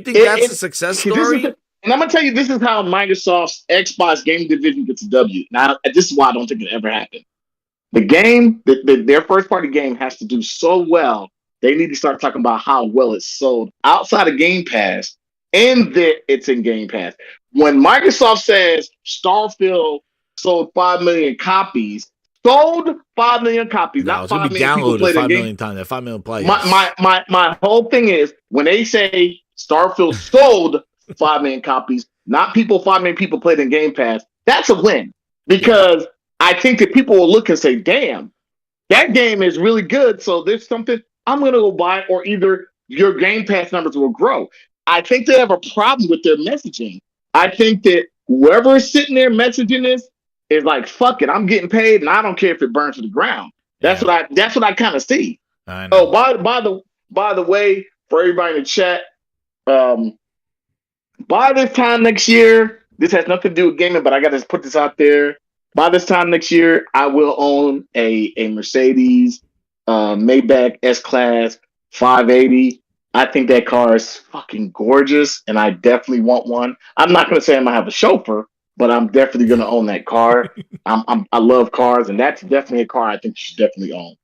think that's a success story? And I'm gonna tell you, this is how Microsoft's Xbox gaming division gets a W. Now, this is why I don't think it ever happened. The game, their first party game has to do so well. They need to start talking about how well it's sold outside of Game Pass, and that it's in Game Pass. When Microsoft says Starfield sold 5 million copies, sold 5 million copies, not 5 million people played the game. 5 million players. My whole thing is, when they say Starfield sold 5 million copies, not 5 million people played in Game Pass, that's a win. Because I think that people will look and say, damn, that game is really good, so there's something I'm going to go buy, or either your Game Pass numbers will grow. I think they have a problem with their messaging. I think that whoever is sitting there messaging this is like, fuck it, I'm getting paid, and I don't care if it burns to the ground. That's what I kind of see. I know. Oh, by the way, for everybody in the chat, by this time next year, this has nothing to do with gaming, but I got to put this out there. By this time next year, I will own a Mercedes Maybach S-Class 580. I think that car is fucking gorgeous, and I definitely want one. I'm not going to say I'm going to have a chauffeur, but I'm definitely going to own that car. I love cars, and that's definitely a car I think you should definitely own.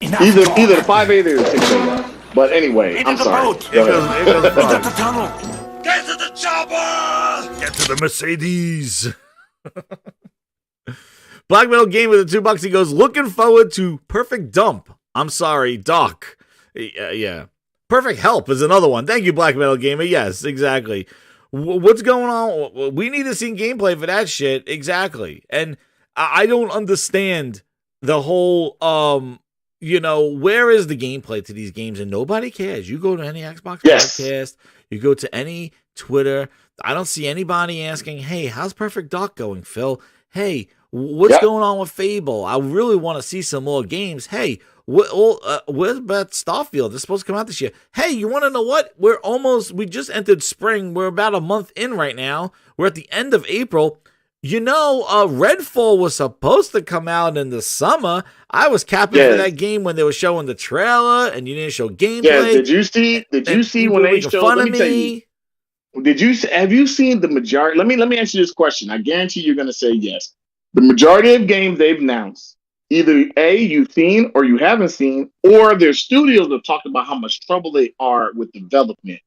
Either the 580 or the 680. But anyway, I'm sorry. Get to the chopper! Get to the Mercedes! Black Metal Game with the $2. He goes, looking forward to Perfect Dump. I'm sorry, Doc. Yeah. Perfect Help is another one. Thank you, Black Metal Gamer. Yes, exactly. What's going on? We need to see gameplay for that shit. Exactly. And I don't understand the whole, where is the gameplay to these games? And nobody cares. You go to any Xbox podcast, you go to any Twitter. I don't see anybody asking, hey, how's Perfect Doc going, Phil? Hey, what's going on with Fable? I really want to see some more games. Hey, where's about Starfield? It's supposed to come out this year. Hey, you want to know what? We just entered spring. We're about a month in right now. We're at the end of April. Redfall was supposed to come out in the summer. I was capping for that game when they were showing the trailer, and you didn't show gameplay. Yeah, did you see when they showed? Let me tell you. Have you seen the majority? Let me ask you this question. I guarantee you're going to say yes. The majority of games they've announced, either A, you've seen or you haven't seen, or their studios have talked about how much trouble they are with development.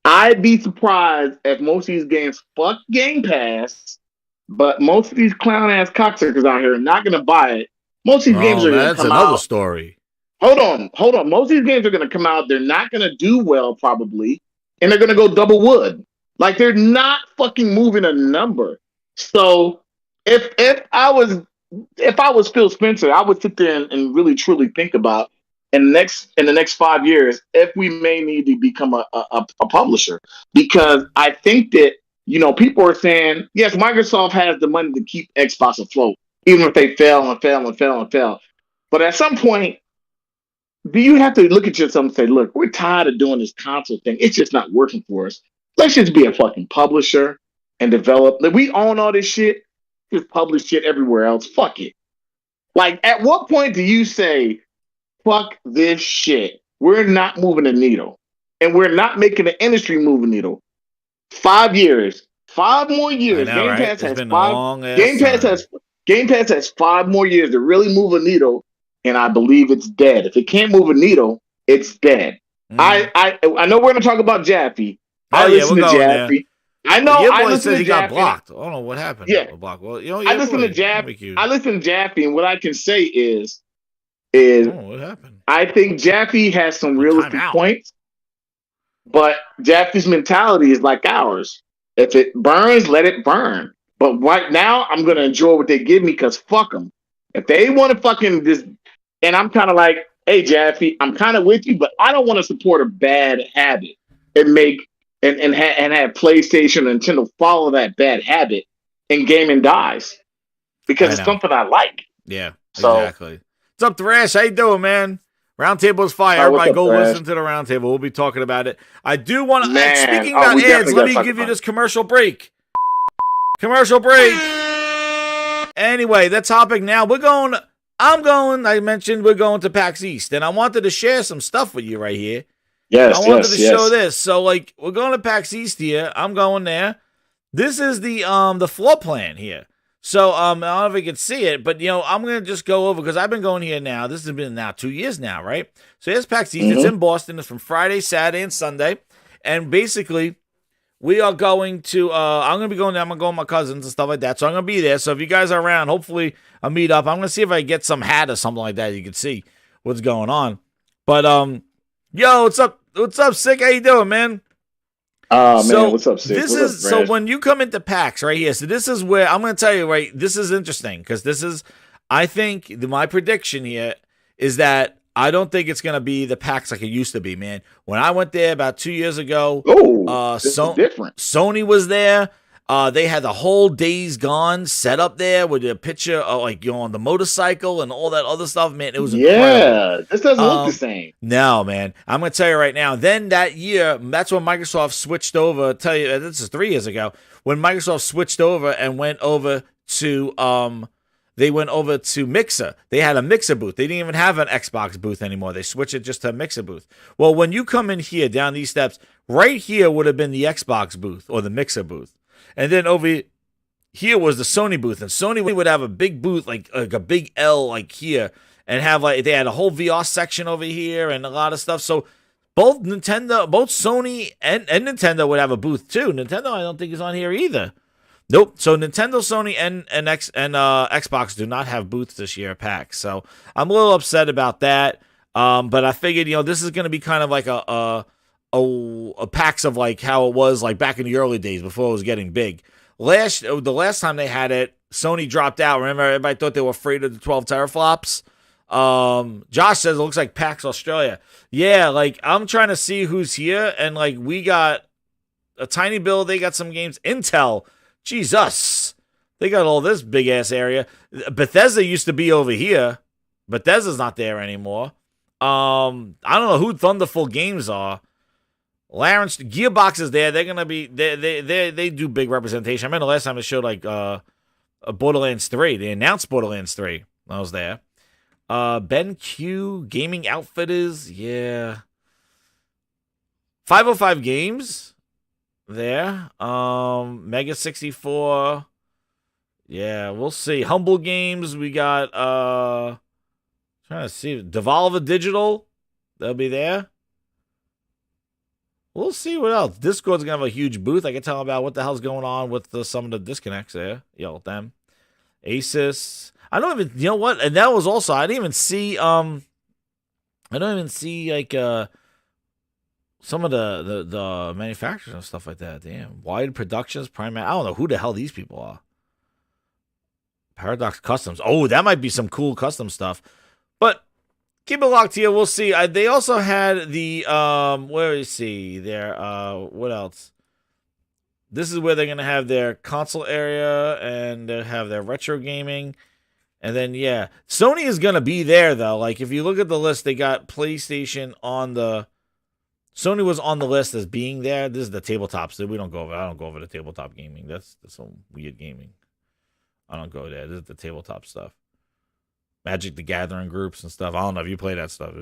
I'd be surprised if most of these games fuck Game Pass, but most of these clown-ass cocksuckers out here are not going to buy it. Most of these games are going to come out. That's another story. Hold on. Most of these games are going to come out. They're not going to do well, probably, and they're going to go double wood. Like, they're not fucking moving a number. So if I was Phil Spencer, I would sit there and really truly think about in the next 5 years if we may need to become a publisher, because I think that people are saying, yes, Microsoft has the money to keep Xbox afloat, even if they fail and fail and fail and fail. But at some point, do you have to look at yourself and say, look, we're tired of doing this console thing. It's just not working for us. Let's just be a fucking publisher and develop. Like, we own all this shit. Just publish shit everywhere else. Fuck it. Like, at what point do you say, fuck this shit? We're not moving the needle. And we're not making the industry move a needle. 5 years. 5 more years. I know, Game right? Pass It's has been a 5. long-ass Game Pass has 5 more years to really move a needle, and I believe it's dead. If it can't move a needle, it's dead. I know we're gonna talk about Jaffe. I listen to Jaffe. I know. Your I boy listen says to he got Jaffe. blocked. I don't know what happened. Yeah. Blocked. Well, I listen to Jaffe. I listen to Jaffe, and what I can say is what happened? I think Jaffe has some realistic points, but Jaffe's mentality is like ours. If it burns, let it burn. But right now, I'm gonna enjoy what they give me because fuck them. If they want to fucking just, and I'm kind of like, hey Jaffe, I'm kind of with you, but I don't want to support a bad habit and make and have PlayStation and Nintendo follow that bad habit, and gaming dies because it's something I like. Yeah, so, exactly. What's up, Thrash? How you doing, man? Roundtable's fire. Everybody go listen to the roundtable. We'll be talking about it. I do want to. Speaking about ads, let me give you this commercial break. Commercial break. Anyway, the topic now. I mentioned we're going to PAX East, and I wanted to share some stuff with you right here. Yes, I wanted to show this. So, like, we're going to PAX East here. I'm going there. This is the floor plan here. So, I don't know if you can see it, but, I'm going to just go over, because I've been going here now. This has been now 2 years now, right? So, here's PAX East. It's in Boston. It's from Friday, Saturday, and Sunday. And basically, we are going to, I'm going to be going there. I'm going to go with my cousins and stuff like that. So, I'm going to be there. So, if you guys are around, hopefully, I'll meet up. I'm going to see if I get some hat or something like that. You can see what's going on. But, yo, what's up? What's up, Sick? How you doing, man? Man, what's up, Sick? So when you come into PAX right here, so this is where I'm going to tell you, right, this is interesting because this is, I think, my prediction here is that I don't think it's going to be the PAX like it used to be, man. When I went there about 2 years ago, this is different. Sony was there. They had the whole Days Gone set up there with a picture of, like, on the motorcycle and all that other stuff, man. It was incredible. This doesn't look the same. No, man. I'm going to tell you right now. Then that year, that's when Microsoft switched over. Tell you, this is 3 years ago, when Microsoft switched over and went over to, they went over to Mixer. They had a Mixer booth. They didn't even have an Xbox booth anymore. They switched it just to a Mixer booth. Well, when you come in here, down these steps, right here would have been the Xbox booth or the Mixer booth. And then over here was the Sony booth, and Sony would have a big booth, like a big L, like here, and have they had a whole VR section over here and a lot of stuff. So both Sony and Nintendo would have a booth too. Nintendo, I don't think is on here either. Nope. So Nintendo, Sony, and Xbox do not have booths this year at PAX. So I'm a little upset about that. But I figured, this is going to be kind of like a PAX of like how it was like back in the early days before it was getting big. The last time they had it, Sony dropped out. Remember, everybody thought they were afraid of the 12 teraflops. Josh says it looks like PAX Australia. Yeah, like I'm trying to see who's here, and like we got a tiny build. They got some games. Intel, Jesus, they got all this big ass area. Bethesda used to be over here. Bethesda's not there anymore. I don't know who Thunderful Games are. Lawrence, Gearbox is there. They're gonna be they do big representation. I remember the last time they showed like Borderlands 3. They announced Borderlands 3. I was there. Ben Q Gaming Outfitters, yeah. 505 Games there. Mega 64. Yeah, we'll see. Humble Games, we got trying to see Devolver Digital. They'll be there. We'll see what else. Discord's going to have a huge booth. I can tell about what the hell's going on with some of the disconnects there. Them. Asus. I don't even, what? And that was also, I didn't even see, like, some of the manufacturers and stuff like that. Damn. Wide Productions, Prime. I don't know who the hell these people are. Paradox Customs. Oh, that might be some cool custom stuff. But keep it locked here. We'll see. They also had the where is he there? What else? this is where they're gonna have their console area and they have their retro gaming. And then, yeah, Sony is going to be there, though. Like, if you look at the list, they got PlayStation on the... Sony was on the list as being there. This is the tabletops. We don't go over... I don't go over the tabletop gaming. That's some weird gaming. I don't go there. This is the tabletop stuff. Magic the Gathering groups and stuff. I don't know if you play that stuff.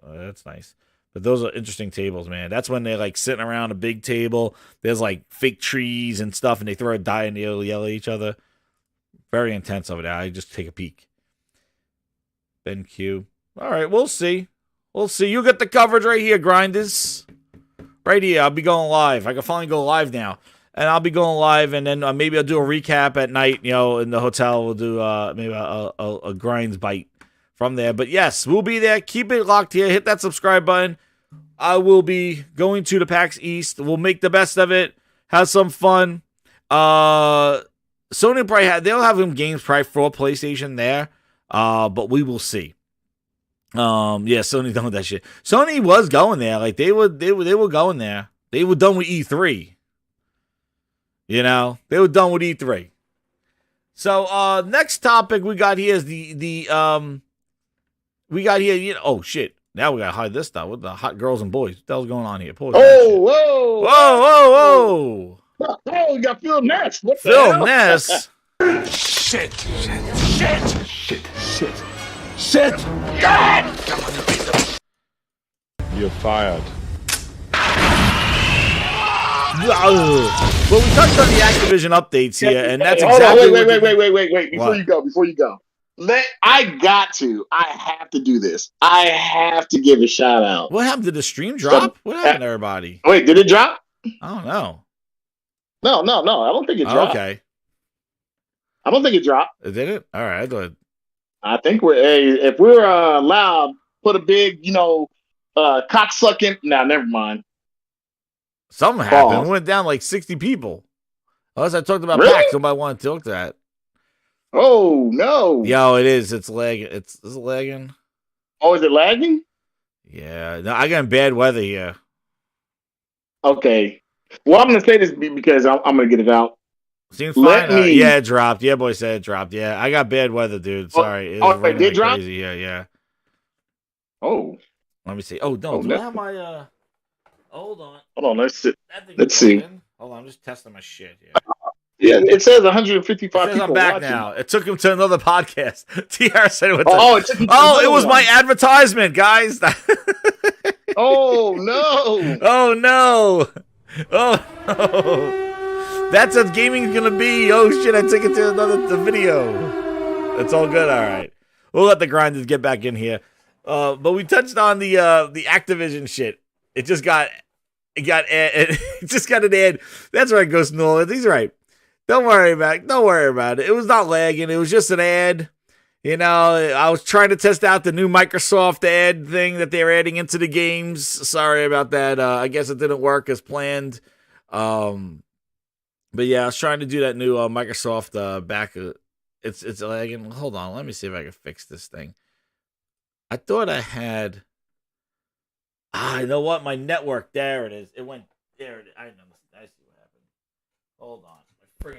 That's nice. But those are interesting tables, man. That's when they're, like, sitting around a big table. There's, like, fake trees and stuff, and they throw a die and they yell at each other. Very intense over there. I just take a peek. Ben Q. All right, we'll see. We'll see. You get the coverage right here, Grinders. Right here. I'll be going live. I can finally go live now. And I'll be going live, and then maybe I'll do a recap at night, in the hotel. We'll do maybe a Grinds bite from there. But yes, we'll be there. Keep it locked here. Hit that subscribe button. I will be going to the PAX East. We'll make the best of it. Have some fun. Sony probably they'll have them games probably for PlayStation there, but we will see. Yeah, Sony's done with that shit. Sony was going there, like they were going there. They were done with E3. They were done with E3. So next topic we got here is we got here. Oh shit! Now we gotta hide this stuff with the hot girls and boys. What the hell's going on here? Whoa! Whoa! Oh, you got Phil Ness. What the Phil hell? Ness. Shit! You're fired. Well, we touched on the Activision updates here, and that's Hold on, exactly wait. Before you go. I have to do this. I have to give a shout out. What happened? Did the stream drop? What happened to everybody? Wait, did it drop? I don't know. No. I don't think it dropped. Okay. I don't think it dropped. Did it? All right. I think if we're allowed, put a big, cocksucking. Nah, never mind. Something happened. It went down like 60 people. Unless I talked about PAX, nobody wanted to talk to that. Oh no! Yo, it is. It's lagging. Is it lagging? Oh, is it lagging? Yeah. No, I got bad weather here. Okay. Well, I'm gonna say this because I'm gonna get it out. Seems fine. Yeah, it dropped. Yeah, boy said it dropped. Yeah, I got bad weather, dude. Sorry. It did drop? Crazy. Yeah. Oh. Let me see. Oh, no. Do I have my Hold on. Let's see. Hold on. I'm just testing my shit here. Yeah, it says 155 people. I'm back watching. now. It took him to another podcast. TR said it was my advertisement, guys. Oh no! Oh no! Oh no! That's what gaming's gonna be. Oh shit! I took it to the video. It's all good. All right, we'll let the grinders get back in here. But we touched on the Activision shit. It just got an ad. That's right, Ghost Nolan. He's right. Don't worry about it. It was not lagging. It was just an ad. I was trying to test out the new Microsoft ad thing that they're adding into the games. Sorry about that. I guess it didn't work as planned. But yeah, I was trying to do that new Microsoft back. It's lagging. Hold on. Let me see if I can fix this thing. I thought I had. You know what? My network. There it is. It went. There it is. I know. I see what happened. Hold on. My friggin'.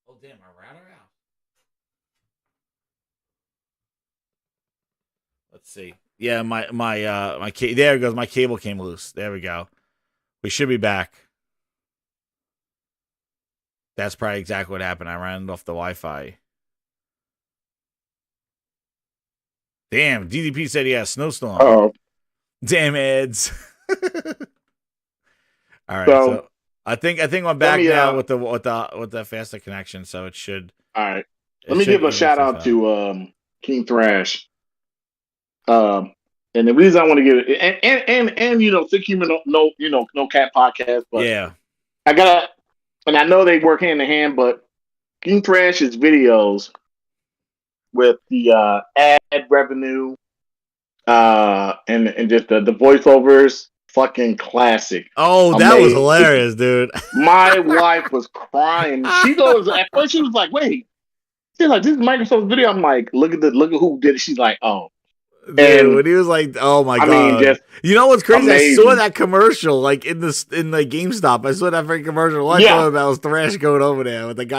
Oh damn! My router out. Let's see. Yeah, my there it goes. My cable came loose. There we go. We should be back. That's probably exactly what happened. I ran it off the Wi-Fi. Damn, DDP said he has snowstorm. Oh, damn ads. All right, so I think I'm back now with the faster connection, so it should. All right, let me give a shout out to King Thrash. And the reason I want to give it, and Thick Human, no cat podcast, but yeah, and I know they work hand in hand, but King Thrash's videos with the ad revenue, and just the voiceovers, fucking classic. Oh, that was hilarious, dude. My wife was crying. She goes at first. She was like, "Wait," she's like, "This is Microsoft's video." I'm like, "Look at who did it." She's like, "Oh." And when he was like, "Oh my god!" mean, just you know what's crazy? amazing. I saw that commercial like in the GameStop. I saw that freaking commercial. All I Yeah. thought about was Thrash going over there with the guy.